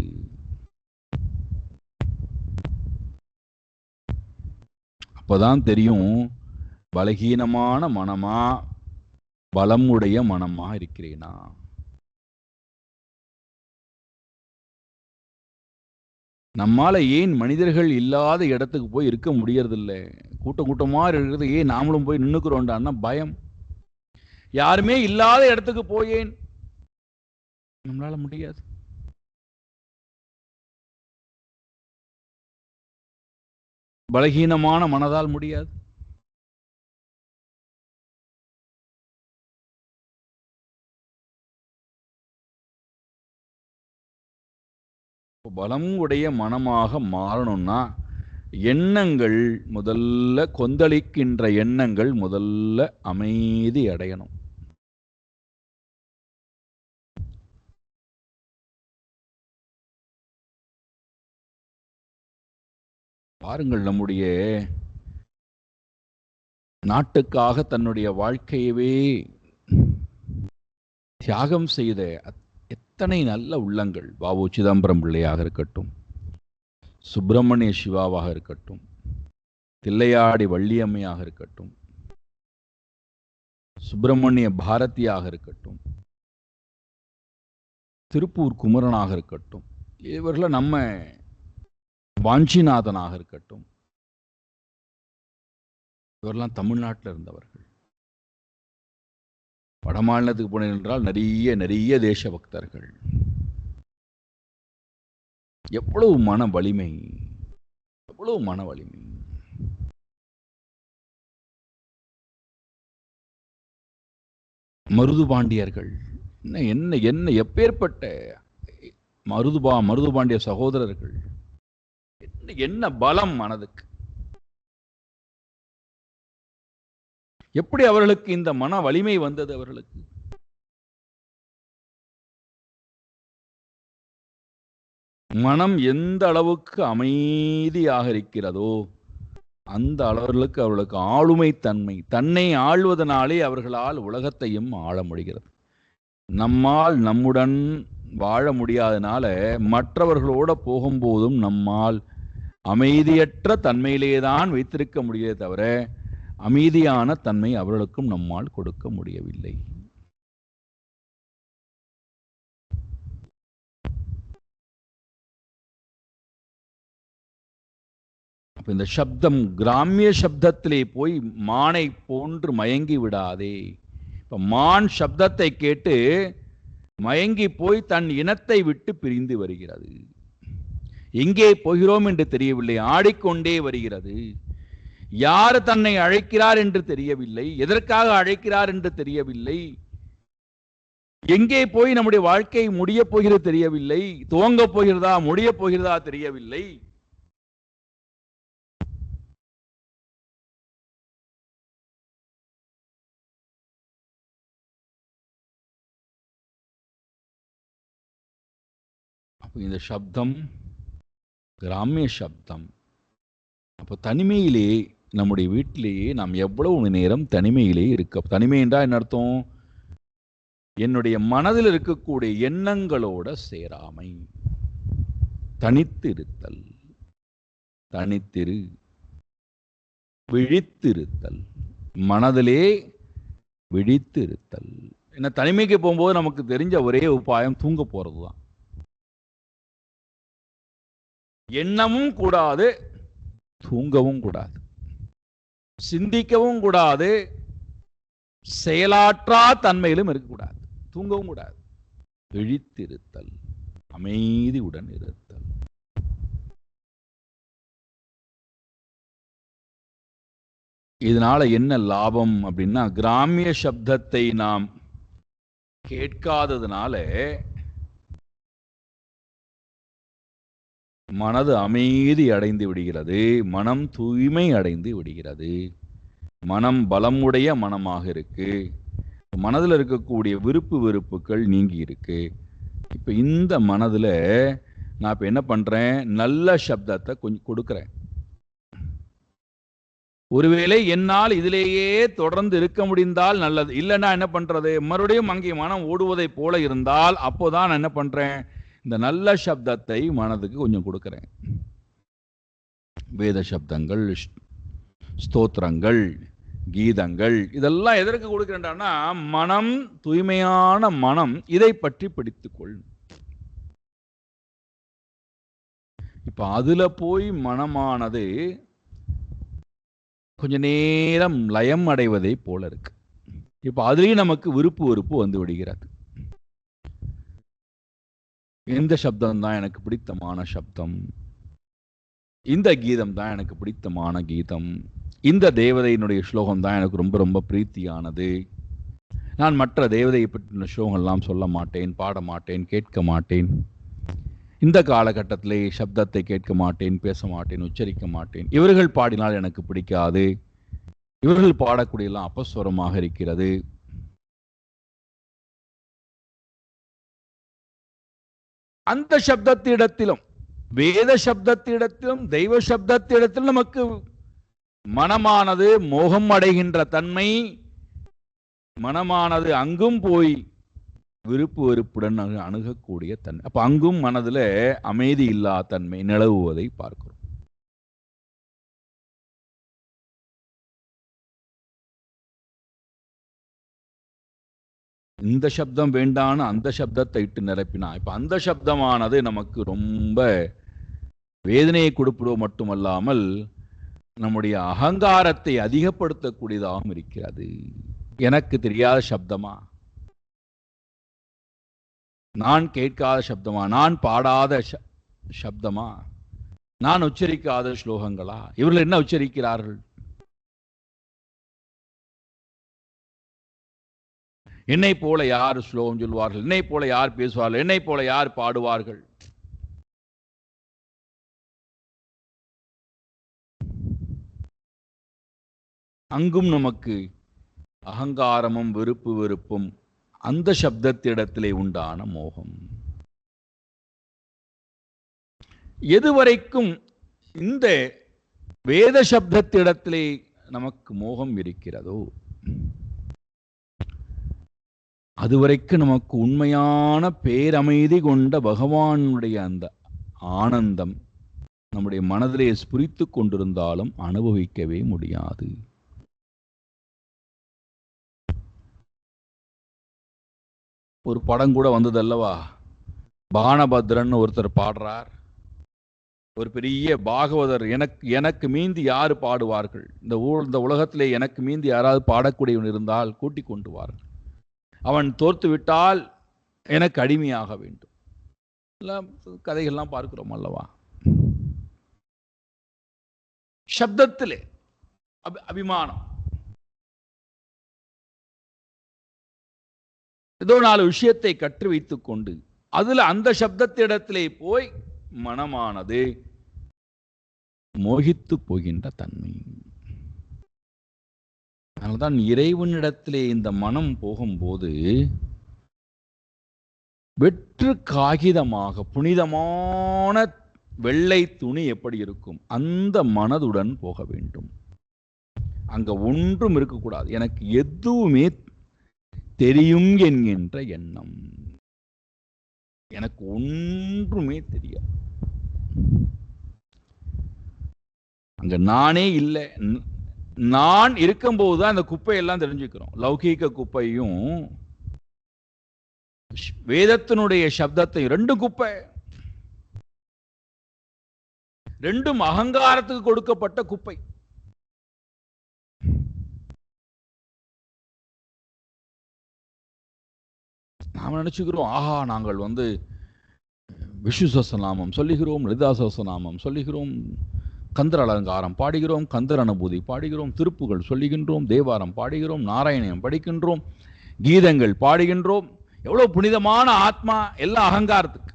S1: அப்பதான் தெரியும் பலகீனமான மனமா பலமுடைய மனமா இருக்கிறேனா. நம்மால ஏன் மனிதர்கள் இல்லாத இடத்துக்கு போய் இருக்க முடியறதில்லை? கூட்டமா இருக்கிறது ஏன் நாமளும் போய் நின்னுக்கிறோம்டான்னா பயம். யாருமே இல்லாத இடத்துக்கு போயேன் நம்மளால முடியாது. பலகீனமான மனதால் முடியாது. பலம் உடைய மனமாக மாறணும்னா எண்ணங்கள் முதல்ல, கொந்தளிக்கின்ற எண்ணங்கள் முதல்ல அமைதி அடையணும். பாருங்கள், நம்முடைய நாட்டுக்காக தன்னுடைய வாழ்க்கையவே தியாகம் செய்த எத்தனை நல்ல உள்ளங்கள். வ.உ. சிதம்பரம் பிள்ளையாக இருக்கட்டும், சுப்பிரமணிய சிவாவாக இருக்கட்டும், தில்லையாடி வள்ளியம்மையாக இருக்கட்டும், சுப்பிரமணிய பாரதியாக இருக்கட்டும், திருப்பூர் குமரனாக இருக்கட்டும், இவர்கள் நம்ம வாஞ்சிநாதனாக இருக்கட்டும், இவரெல்லாம் தமிழ்நாட்டில் இருந்தவர்கள். வடமாநிலத்துக்கு போனேன் என்றால் நிறைய நிறைய தேசபக்தர்கள். எவ்வளவு மன வலிமை, எவ்வளவு மன வலிமை. மருதுபாண்டியர்கள் என்ன என்ன என்ன எப்பேற்பட்ட மருதுபாண்டிய சகோதரர்கள், என்ன பலம் மனதுக்கு. எப்படி அவர்களுக்கு இந்த மன வலிமை வந்தது? அவர்களுக்கு மனம் எந்த அளவுக்கு அமைதியாக இருக்கிறதோ அந்த அளவுக்கு அவர்களுக்கு ஆளுமை தன்மை, தன்னை ஆள்வதனாலே அவர்களால் உலகத்தையும் ஆள முடிகிறது. நம்மால் நம்முடன் வாழ முடியாதனால மற்றவர்களோட போகும்போதும் நம்மால் அமைதியற்ற தன்மையிலேதான் வைத்திருக்க முடியவே தவிர அமைதியான தன்மை அவர்களுக்கும் நம்மால் கொடுக்க முடியவில்லை. அப்ப இந்த சப்தம், கிராமிய சப்தத்திலே போய் மானை போன்று மயங்கி விடாதே. இப்ப மான் சப்தத்தை கேட்டு மயங்கி போய் தன் இனத்தை விட்டு பிரிந்து வருகிறது. எங்கே போகிறோம் என்று தெரியவில்லை, ஆடிக்கொண்டே வருகிறது. யார் தன்னை அழைக்கிறார் என்று தெரியவில்லை, எதற்காக அழைக்கிறார் என்று தெரியவில்லை, எங்கே போய் நம்முடைய வாழ்க்கை முடிய போகிறது தெரியவில்லை, துவங்க போகிறதா முடிய போகிறதா தெரியவில்லை. இந்த சப்தம் கிராமிய சப்தம். அப்போ தனிமையிலே, நம்முடைய வீட்டிலேயே நாம் எவ்வளவு நேரம் தனிமையிலே இருக்க. தனிமை என்றால் என்ன அர்த்தம்? என்னுடைய மனதில் இருக்கக்கூடிய எண்ணங்களோட சேராமை, தனித்திருத்தல். தனித்திரு, விழித்திருத்தல், மனதிலே விழித்திருத்தல். என்ன, தனிமைக்கு போகும்போது நமக்கு தெரிஞ்ச ஒரே உபாயம் தூங்க போறதுதான். எண்ணமும் கூடாது, தூங்கவும் கூடாது, சிந்திக்கவும் கூடாது, செயலாற்றா தன்மையிலும் இருக்கக்கூடாது, தூங்கவும் கூடாது. விழித்திருத்தல், அமைதியுடன் இருத்தல். இதனால என்ன லாபம் அப்படின்னா, கிராமிய சப்தத்தை நாம் கேட்காததுனால மனது அமைதி அடைந்து விடுகிறது, மனம் தூய்மை அடைந்து விடுகிறது, மனம் பலமுடைய மனமாக இருக்கு, மனதில் இருக்கக்கூடிய விருப்பு வெறுப்புகள் நீங்கி இருக்கு. இப்போ இந்த மனதில் நான் இப்போ என்ன பண்ணுறேன், நல்ல சப்தத்தை கொஞ்சம் கொடுக்குறேன். ஒருவேளை என்னால் இதிலேயே தொடர்ந்து இருக்க முடிந்தால் நல்லது, இல்லைன்னா என்ன பண்ணுறது, மறுபடியும் அங்கே மனம் ஓடுவதை போல இருந்தால் அப்போதான் நான் என்ன பண்ணுறேன், இந்த நல்ல சப்தத்தை மனதுக்கு கொஞ்சம் கொடுக்கிறேன். வேத சப்தங்கள், ஸ்தோத்திரங்கள், கீதங்கள், இதெல்லாம் எதற்கு கொடுக்கிறேன்டான்னா, மனம் தூய்மையான மனம் இதை பற்றி பிடித்துக்கொள். இப்ப அதுல போய் மனமானது கொஞ்ச நேரம் லயம் அடைவதை போல இருக்கு. இப்ப அதுலயும் நமக்கு விருப்பு வெறுப்பு வந்து விடுகிறது. இந்த சப்தம் தான் எனக்கு பிடித்தமான சப்தம், இந்த கீதம் தான் எனக்கு பிடித்தமான கீதம், இந்த தேவதையினுடைய ஸ்லோகம் தான் எனக்கு ரொம்ப ரொம்ப பிரீத்தியானது. நான் மற்ற தேவதையை பற்றின ஸ்லோகம்லாம் சொல்ல மாட்டேன், பாட மாட்டேன், கேட்க மாட்டேன். இந்த காலகட்டத்திலே சப்தத்தை கேட்க மாட்டேன், பேச மாட்டேன், உச்சரிக்க மாட்டேன். இவர்கள் பாடினால் எனக்கு பிடிக்காது, இவர்கள் பாடக்கூடியெல்லாம் அபஸ்வரமாக இருக்கிறது. அந்த சப்தத்திடத்திலும் வேத சப்தத்திடத்திலும் தெய்வ சப்தத்திடத்திலும் நமக்கு மனமானது மோகம் அடைகின்ற தன்மை, மனமானது அங்கும் போய் விருப்பு வெறுப்புடன் அணுகக்கூடிய தன்மை. அப்ப அங்கும் மனதில் அமைதி இல்லா தன்மை நிலவுவதை பார்க்கிறோம். இந்த சப்தம் வேண்டான்னு அந்த சப்தத்தை இட்டு நிரப்பினா, இப்ப அந்த சப்தமானது நமக்கு ரொம்ப வேதனையை கொடுப்பதோ மட்டுமல்லாமல் நம்முடைய அகங்காரத்தை அதிகப்படுத்தக்கூடியதாகவும் இருக்கிறது. எனக்கு தெரியாத சப்தமா, நான் கேட்காத சப்தமா, நான் பாடாத சப்தமா, நான் உச்சரிக்காத ஸ்லோகங்களா, இவர்கள் என்ன உச்சரிக்கிறார்கள்? என்னை போல யார் ஸ்லோகம் சொல்வார்கள்? என்னை போல யார் பேசுவார்கள்? என்னை போல யார் பாடுவார்கள்? அங்கும் நமக்கு அகங்காரமும் வெறுப்பு வெறுப்பும் அந்த சப்தத்திடத்திலே உண்டான மோகம். எதுவரைக்கும் இந்த வேத சப்தத்திடத்திலே நமக்கு மோகம் இருக்கிறதோ அதுவரைக்கும் நமக்கு உண்மையான பேரமைதி கொண்ட பகவானுடைய அந்த ஆனந்தம் நம்முடைய மனதிலே ஸ்புரித்து கொண்டிருந்தாலும் அனுபவிக்கவே முடியாது. ஒரு படம் கூட வந்தது அல்லவா, பானபத்ரன் ஒருத்தர் பாடுறார், ஒரு பெரிய பாகவதர், எனக்கு மீந்தி யாரு பாடுவார்கள், இந்த உலகத்திலே எனக்கு மீந்தி யாராவது பாடக்கூடியவன் இருந்தால் கூட்டிக் கொண்டு வார்கள், அவன் தோர்த்து விட்டால் எனக்கு அடிமையாக வேண்டும். எல்லாம் கதைகள்லாம் பார்க்கிறோம் அல்லவா. சப்தத்திலே அபிமானம், ஏதோ 4 விஷயத்தை கற்று வைத்துக் கொண்டு அதுல அந்த சப்தத்திடத்திலே போய் மனமானது மோகித்து போகின்ற தன்மை. அதனால்தான் இறைவனிடத்திலே இந்த மனம் போகும்போது வெற்று காகிதமாக புனிதமான வெள்ளை துணி எப்படி இருக்கும் அந்த மனதுடன் போக வேண்டும். அங்க ஒன்றும் இருக்கக்கூடாது, எனக்கு எதுவுமே தெரியும் என்கின்ற எண்ணம், எனக்கு ஒன்றுமே தெரியாது. அங்க நானே இல்லை, நான் இருக்கும்போதுதான் அந்த குப்பையெல்லாம் தெரிஞ்சுக்கிறோம். லௌகீக குப்பையும் வேதத்தினுடைய சப்தத்தையும், 2 குப்பை, 2ம் அகங்காரத்துக்கு கொடுக்கப்பட்ட குப்பை. நாம் நினைச்சுக்கிறோம், ஆஹா நாங்கள் விஷ்ணு சஹஸ்ரநாமம் சொல்லுகிறோம், லலிதா சஹஸ்ரநாமம் சொல்லுகிறோம், கந்தர் அலங்காரம் பாடுகிறோம், கந்தர் அனுபூதி பாடுகிறோம், திருப்புகள் சொல்லுகின்றோம், தேவாரம் பாடுகிறோம், நாராயணியம் படிக்கின்றோம், கீதங்கள் பாடுகின்றோம். எவ்வளவு புனிதமான ஆத்மா! எல்லாம் அகங்காரத்துக்கு.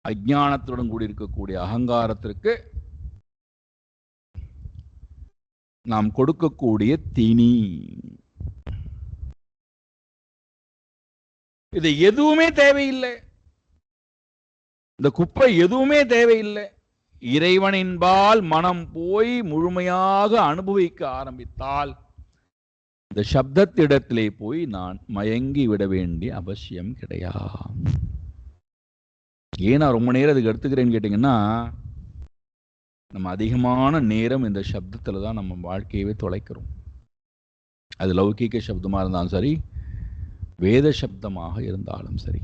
S1: அஜ்ஞானத்துடன் கூடியிருக்கக்கூடிய அகங்காரத்திற்கு நாம் கொடுக்கக்கூடிய தீனி. இது எதுவுமே தேவையில்லை, இந்த குப்பை எதுவுமே தேவையில்லை. இறைவனின்பால் மனம் போய் முழுமையாக அனுபவிக்க ஆரம்பித்தால் இந்த சப்தத்திடத்திலே போய் நான் மயங்கி விட வேண்டிய அவசியம் கிடையாது. ஏன் நான் ரொம்ப நேரம் அதுக்கு எடுத்துக்கிறேன்னு கேட்டீங்கன்னா, நம்ம அதிகமான நேரம் இந்த சப்தத்துல தான் நம்ம வாழ்க்கையவே தொலைக்கிறோம். அது லௌகீக சப்தமா இருந்தாலும் சரி, வேத சப்தமாக இருந்தாலும் சரி.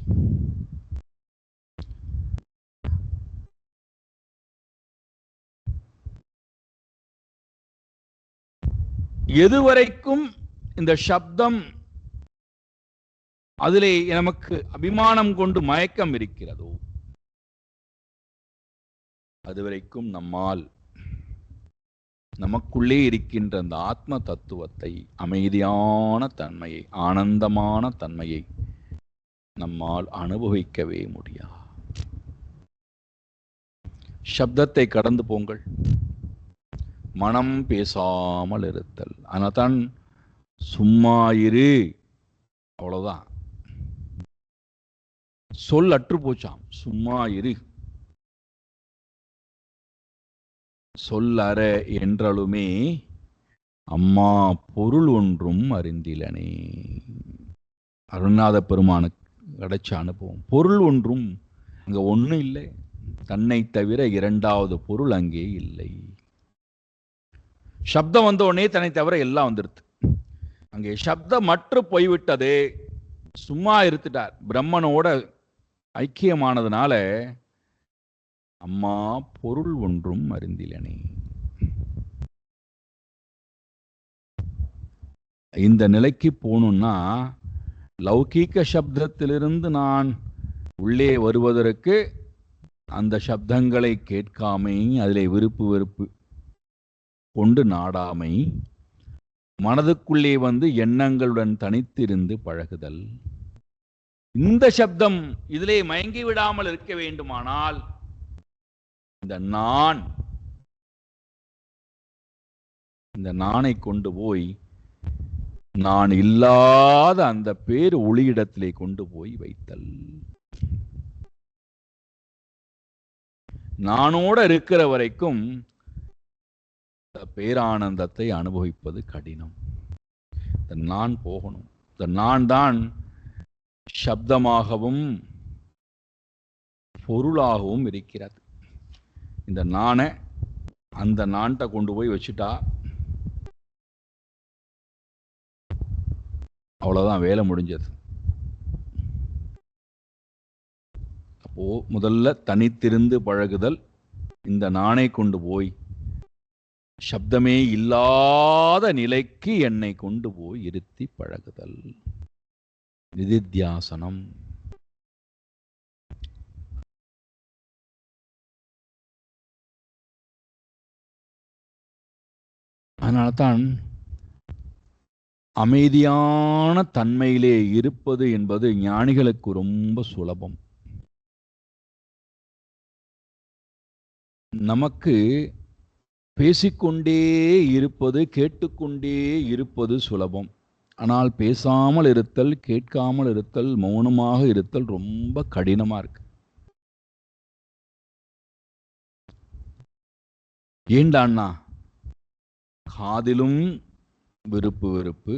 S1: எதுவரைக்கும் இந்த சப்தம் அதிலே நமக்கு அபிமானம் கொண்டு மயக்கம் இருக்கிறதோ அதுவரைக்கும் நம்மால் நமக்குள்ளே இருக்கின்ற அந்த ஆத்ம தத்துவத்தை, அமைதியான தன்மையை, ஆனந்தமான தன்மையை நம்மால் அனுபவிக்கவே முடியாது. சப்தத்தை கடந்து போங்கள், மனம் பேசாமல் இருத்தல். அதனால்தான் சும்மா இரு, அவ்வளவுதான். சொல் அற்று போச்சாம். சும்மா இரு, சொல்லற என்றாலுமே அம்மா பொருள் ஒன்றும் அறிந்திலனே. அருணாத பெருமானுக்கு கிடைச்ச அனுபவம். பொருள் ஒன்றும் அங்க ஒன்றும் இல்லை, தன்னை தவிர இரண்டாவது பொருள் அங்கே இல்லை. சப்தம் வந்த உடனே தன்னை தவிர எல்லாம் வந்துடுது. அங்கே சப்தம் மற்ற போய்விட்டது, சும்மா இருந்துட்டார். பிரம்மனோட ஐக்கியமானதுனால அம்மா பொருள் ஒன்றும் அறிந்திலனே. இந்த நிலைக்கு போகணும்னா லௌகீக சப்தத்திலிருந்து நான் உள்ளே வருவதற்கு அந்த சப்தங்களை கேட்காமை, அதிலே விருப்பு வெறுப்பு கொண்டு நாடாமை, மனதுக்குள்ளே வந்து எண்ணங்களுடன் தனித்திருந்து பழகுதல். இந்த சப்தம் இதிலே மயங்கி விடாமல் இருக்க வேண்டுமானால் இந்த நானை கொண்டு போய் நான் இல்லாத அந்த பேர் ஒளியிடத்திலே கொண்டு போய் வைத்தல். நானோட இருக்கிற வரைக்கும் பேரானந்தத்தை அனுபவிப்பது கடினம். நான் போகணும். நான் தான் சப்தமாகவும் பொருளாகவும் இருக்கிறது. இந்த நானை அந்த நான்ட்ட கொண்டு போய் வச்சுட்டா அவ்வளவுதான், வேலை முடிஞ்சது. அப்போ முதல்ல தனித்திருந்து பழகுதல், இந்த நானை கொண்டு போய் சப்தமே இல்லாத நிலைக்கு என்னை கொண்டு போய் இருத்தி பழகுதல், நிதித்தியாசனம். அதனால்தான் அமைதியான தன்மையிலே இருப்பது என்பது ஞானிகளுக்கு ரொம்ப சுலபம். நமக்கு பேசிக்கொண்டே இருப்பது, கேட்டுக்கொண்டே இருப்பது சுலபம். ஆனால் பேசாமல் இருத்தல், கேட்காமல் இருத்தல், மௌனமாக இருத்தல் ரொம்ப கடினமா இருக்கு. ஏண்டான்னா காதிலும் விருப்பு வெறுப்பு,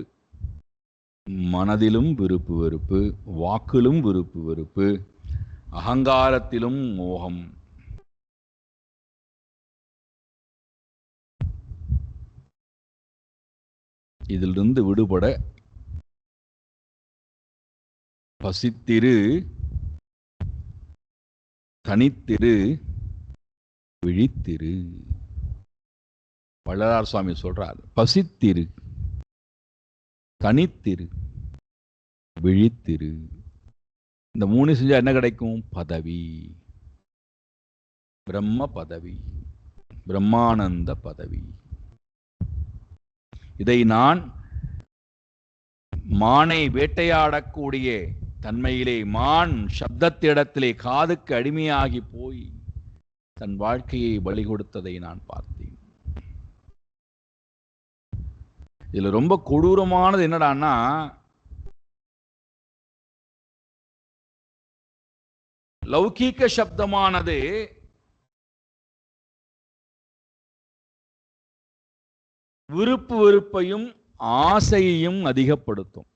S1: மனதிலும் விருப்பு வெறுப்பு, வாக்கிலும் விருப்பு வெறுப்பு, அகங்காரத்திலும் மோகம். இதிலிருந்து விடுபட பசித்திரு, தனித்திரு, விழித்திரு. வள்ளலார் சுவாமி சொல்றார், பசித்திரு, தனித்திரு, விழித்திரு. இந்த மூணு செஞ்சா என்ன கிடைக்கும்? பதவி, பிரம்ம பதவி, பிரம்மானந்த பதவி. இதை நான் மானை வேட்டையாடக்கூடிய தன்மையிலே, மான் சப்தத்திடத்திலே காதுக்கு அடிமையாகி போய் தன் வாழ்க்கையை பலி கொடுத்ததை நான் பார்த்தேன். இதுல ரொம்ப கொடூரமானது என்னடான்னா, லௌகீக சப்தமானது விருப்பு வெறுப்பையும் ஆசையையும் அதிகப்படுத்தும்.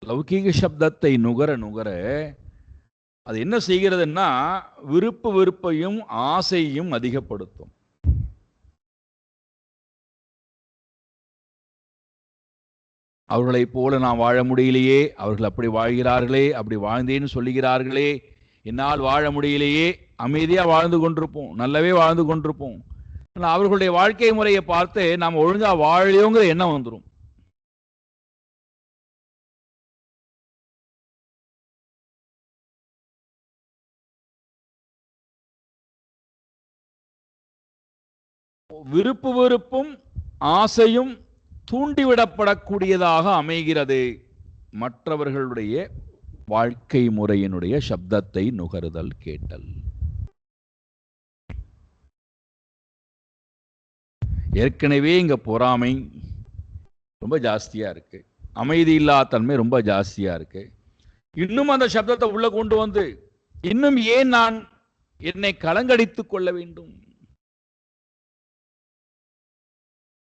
S1: லௌகீக சப்தத்தை நுகர நுகர அது என்ன செய்கிறதுன்னா விருப்பு வெறுப்பையும் ஆசையையும் அதிகப்படுத்தும். அவர்களைப் போல நான் வாழ முடியலையே, அவர்கள் அப்படி வாழ்கிறார்களே, அப்படி வாழ்ந்தேன்னு சொல்லுகிறார்களே, என்னால் வாழ முடியலையே, அமைதியா வாழ்ந்து கொண்டிருப்போம், நல்லவே வாழ்ந்து கொண்டிருப்போம். அவர்களுடைய வாழ்க்கை முறையை பார்த்து நாம் ஒழுங்கா வாழலையோங்கிற எண்ணம் வந்துடும். விருப்பு வெறுப்பும் ஆசையும் தூண்டிவிடப்படக்கூடியதாக அமைகிறது மற்றவர்களுடைய வாழ்க்கை முறையினுடைய சப்தத்தை நுகருதல், கேட்டல். ஏற்கனவே இங்க பொறாமை ரொம்ப ஜாஸ்தியா இருக்கு. அமைதி இல்லா தன்மை ரொம்ப ஜாஸ்தியா இருக்கு. இன்னும் அந்த சப்தத்தை உள்ள கொண்டு வந்து இன்னும் ஏன் நான் என்னை கலங்கடித்துக் கொள்ள வேண்டும்?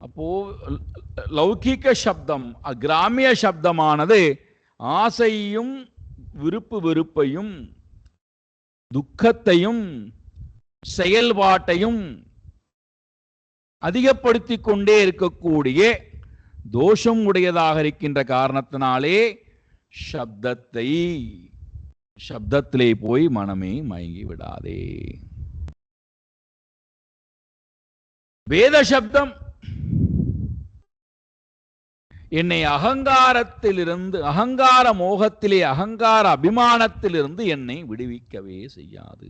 S1: அப்போ லௌகிக சப்தம், கிராமிய சப்தமானது ஆசையும் விருப்பு வெறுப்பையும் துக்கத்தையும் செயல்பாட்டையும் அதிகப்படுத்திக் கொண்டே இருக்கக்கூடிய தோஷம் உடையதாக இருக்கின்ற காரணத்தினாலே சப்தத்திலே போய் மனமே மயங்கி விடாதே. வேத சப்தம் என்னை அகங்காரத்திலிருந்து, அகங்கார மோகத்திலே, அகங்கார அபிமானத்திலிருந்து என்னை விடுவிக்கவே செய்யாது.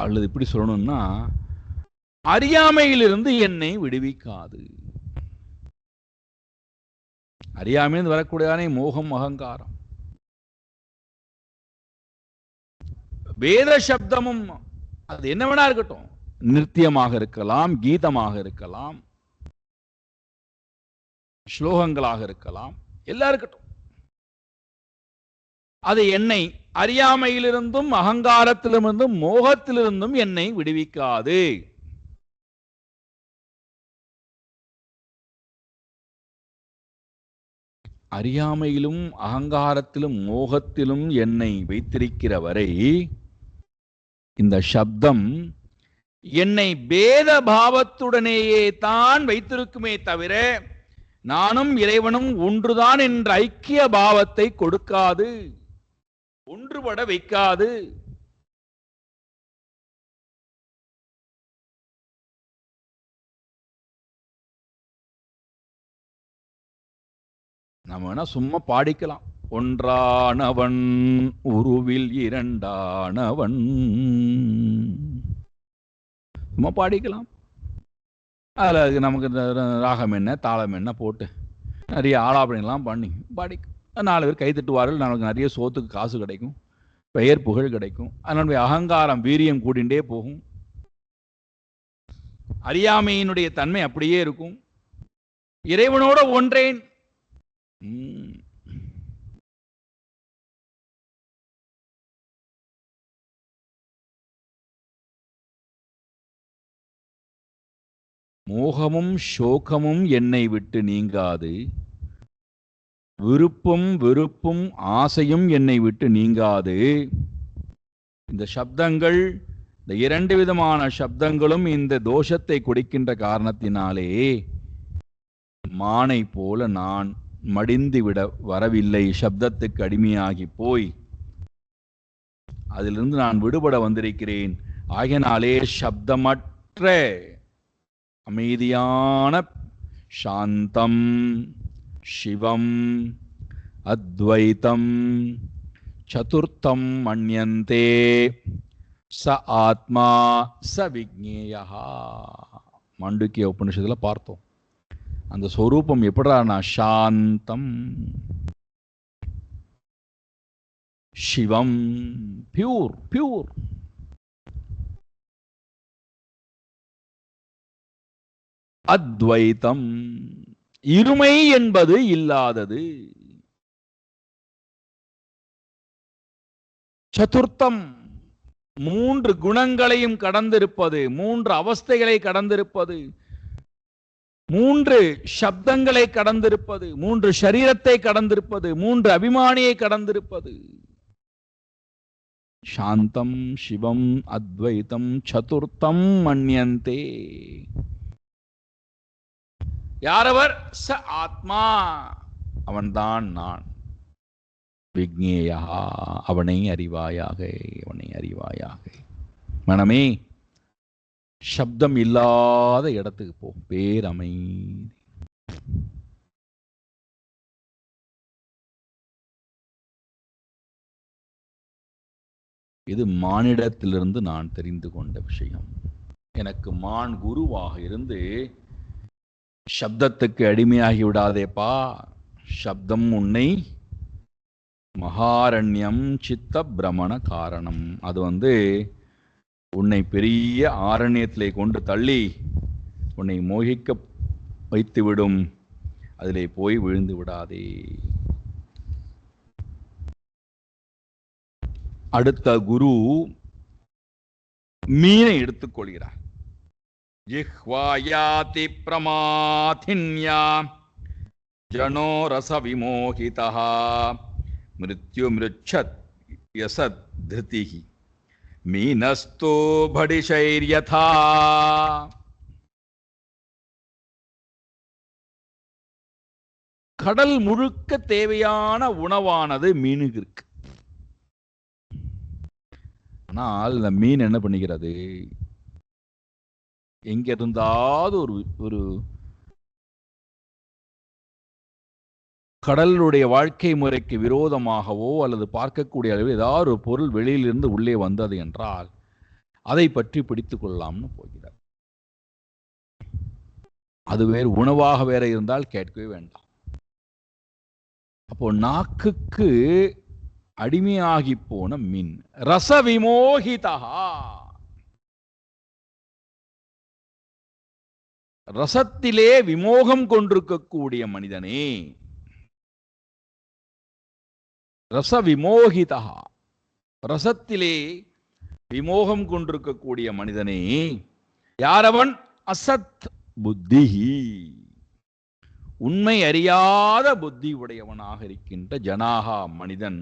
S1: அல்லது இப்படி சொல்லணும்னா, அறியாமையிலிருந்து என்னை விடுவிக்காது. அறியாமையிலிருந்து வரக்கூடியதானே மோகம், அகங்காரம். வேத சப்தமும் அது என்ன வேணா இருக்கட்டும், நிருத்தியமாக இருக்கலாம், கீதமாக இருக்கலாம், ஸ்லோகங்களாக இருக்கலாம், எல்லாம் இருக்கட்டும். அது என்னை அறியாமையிலிருந்தும் அகங்காரத்திலிருந்தும் மோகத்திலிருந்தும் என்னை விடுவிக்காது. அறியாமையிலும் அகங்காரத்திலும் மோகத்திலும் என்னை வைத்திருக்கிற வரை இந்த சப்தம் என்னை பேத பாவத்துடனேயே தான் வைத்திருக்குமே தவிர நானும் இறைவனும் ஒன்றுதான் என்ற ஐக்கிய பாவத்தை கொடுக்காது, ஒன்றுபட வைக்காது. நம்ம வேணா சும்மா பாடிக்கலாம், ஒன்றானவன் உருவில் இரண்டானவன், சும்மா பாடிக்கலாம். அதில் நமக்கு ராகம் என்ன தாளம் என்ன போட்டு நிறைய ஆலாபனைலாம் பண்ணி பாடி 4 பேர் கைத்தட்டுவார்கள். நமக்கு நிறைய சோத்துக்கு காசு கிடைக்கும், பெயர் புகழ் கிடைக்கும். அதனுடைய அகங்காரம் வீரியம் கூடிண்டே போகும். அறியாமையினுடைய தன்மை அப்படியே இருக்கும். இறைவனோட ஒன்றேன். மோகமும் சோகமும் என்னை விட்டு நீங்காது, விருப்பும் வெறுப்பும் ஆசையும் என்னை விட்டு நீங்காது. இந்த சப்தங்கள், இந்த 2 விதமான சப்தங்களும் இந்த தோஷத்தை கொடுக்கின்ற காரணத்தினாலே மானை போல நான் மடிந்து விட வரவில்லை. சப்தத்துக்கு அடிமையாகி போய் அதிலிருந்து நான் விடுபட வந்திருக்கிறேன். ஆகையினாலே சப்தமற்ற அமைதியான சாந்தம் சிவம் அத்வைத்தம் சதுர்த்தம் மன்யந்தே ச ஆத்மா ச விக்ஞேயா. மாண்டூக்கிய உபநிஷத்துல பார்த்தோம். அந்த ஸ்வரூபம் எப்படினா சாந்தம் சிவம், பியூர் பியூர். அத்வைத்தம் இருமை என்பது இல்லாதது. சதுர்த்தம் 3 குணங்களையும் கடந்திருப்பது, 3 அவஸ்தைகளை கடந்திருப்பது, 3 சப்தங்களை கடந்திருப்பது, 3 சரீரத்தை கடந்திருப்பது, 3 அபிமானியை கடந்திருப்பது. சாந்தம் சிவம் அத்வைத்தம் சதுர்த்தம் மன்யந்தே. யாரவர்? ச ஆத்மா, அவன்தான் நான். விக்ஞேயா, அவனை அறிவாயாக, அவனை அறிவாயாக. மனமே சப்தம் இல்லாத இடத்துக்கு போ, பேரமைதி. இது மானிடத்திலிருந்து நான் தெரிந்து கொண்ட விஷயம். எனக்கு மான் குருவாக இருந்து சப்தத்துக்கு அடிமையாகி விடாதேப்பா, சப்தம் உன்னை மகாரண்யம் சித்த பிரமண காரணம். அது உன்னை பெரிய ஆரண்யத்திலே கொண்டு தள்ளி உன்னை மோகிக்க வைத்துவிடும். அதிலே போய் விழுந்து விடாதே. அடுத்த குரு மீனை எடுத்துக்கொள்கிறார். ஜிஹ்வாயாதி பிரமாதின்யா ஜனோ ரச விமோகிதா மிருத்யு மிருச்சத் யசத் திருதிஹி மீனஸ்தோ படிஷைர்யதா. கடல் முழுக்க தேவையான உணவானது மீனுக்கு இருக்கு. ஆனால் இந்த மீன் என்ன பண்ணுகிறது? எங்க இருந்தாவது ஒரு கடலுடைய வாழ்க்கை முறைக்கு விரோதமாகவோ அல்லது பார்க்கக்கூடிய அளவில் ஏதாவது ஒரு பொருள் வெளியிலிருந்து உள்ளே வந்தது என்றால் அதை பற்றி பிடித்துக் கொள்ளலாம்னு போகிறார். அது வேறு உணவாக வேற இருந்தால் கேட்கவே வேண்டாம். அப்போ நாக்குக்கு அடிமையாகி போன மீன் ரச விமோகிதா. ரசத்திலே விமோகம் கொண்டிருக்கக்கூடிய மனிதனே, ரச விமோகிதா, ரசத்திலே விமோகம் கொண்டிருக்கக்கூடிய மனிதனே, யாரவன்? அசத் புத்திஹி, உண்மை அறியாத புத்தி உடையவனாக இருக்கின்ற ஜனாகா மனிதன்.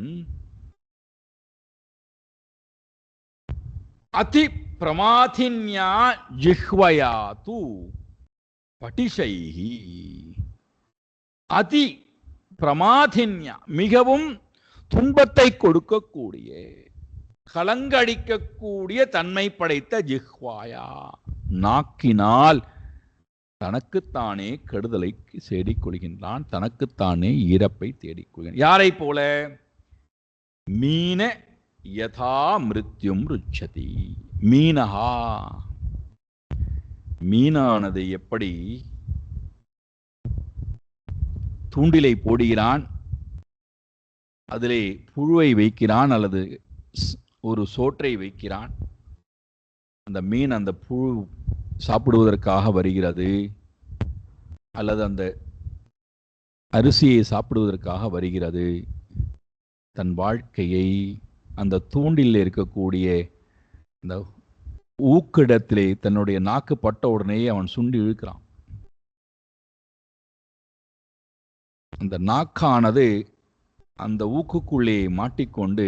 S1: அதி பிரமாதின்யா ஜிஹ்வயாது பட்டிஷைஹி. அதி பிரமாதின்யா, மிகவும் துன்பத்தை கொடுக்கக்கூடிய, கலங்கடிக்கக்கூடிய தன்மை படைத்த ஜிஹ்வாயா, நாக்கினால் தனக்குத்தானே கெடுதலை தேடிக்கொள்கின்றான், தனக்குத்தானே ஈரப்பை தேடிக்கொள்கிறான். யாரை போல? மீன யதா மிருத்யும் ருச்சதி. மீனஹா, மீனானது எப்படி தூண்டிலை போடுகிறான், அதிலே புழுவை வைக்கிறான் அல்லது ஒரு சோற்றை வைக்கிறான். அந்த மீன் அந்த புழு சாப்பிடுவதற்காக வருகிறது அல்லது அந்த அரிசியை சாப்பிடுவதற்காக வருகிறது. தன் வாழ்க்கையை அந்த தூண்டில் இருக்கக்கூடிய அந்த ஊக்கிடத்திலே தன்னுடைய நாக்கு பட்ட உடனே அவன் சுண்டி இழுக்கிறான். அந்த நாக்கானது அந்த ஊக்குக்குள்ளே மாட்டிக்கொண்டு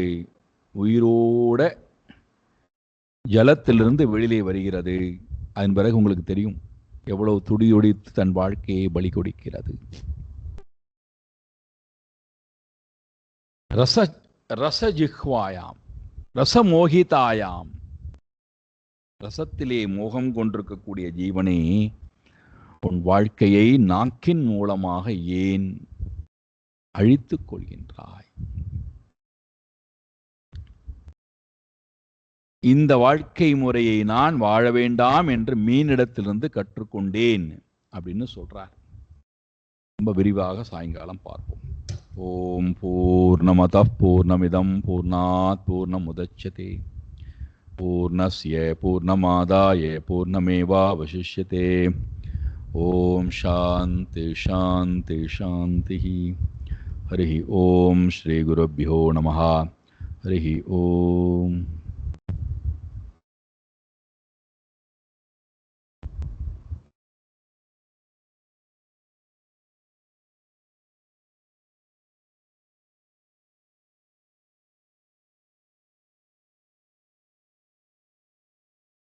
S1: உயிரோட ஜலத்திலிருந்து வெளியிலே வருகிறது. அதன் பிறகு உங்களுக்கு தெரியும் எவ்வளவு துடியொடித்து தன் வாழ்க்கையை பலி கொடுக்கிறது. ரசஜிஹ்வாயாம் ரசமோகிதாயாம், ரசத்திலே மோகம் கொண்டிருக்கக்கூடிய ஜீவனே, உன் வாழ்க்கையை நாக்கின் மூலமாக ஏன் அழித்துக் கொள்கின்றாய்? இந்த வாழ்க்கை முறையை நான் வாழ வேண்டாம் என்று மீனிடத்திலிருந்து கற்றுக்கொண்டேன் அப்படின்னு சொல்றார். ரொம்ப விரிவாக சாயங்காலம் பார்ப்போம். ஓம் பூர்ணமதః பூர்ணமிதம் பூர்ணாத் பூர்ணமுதச்யதே பூர்ணஸ்ய பூர்ணமாதாய பூர்ணமேவாவசிஷ்யதே. ஓம் சாந்தி சாந்தி சாந்தி. ஹரி ஓம் ஸ்ரீ குருभ्यो நமः. ஹரி ஓம்.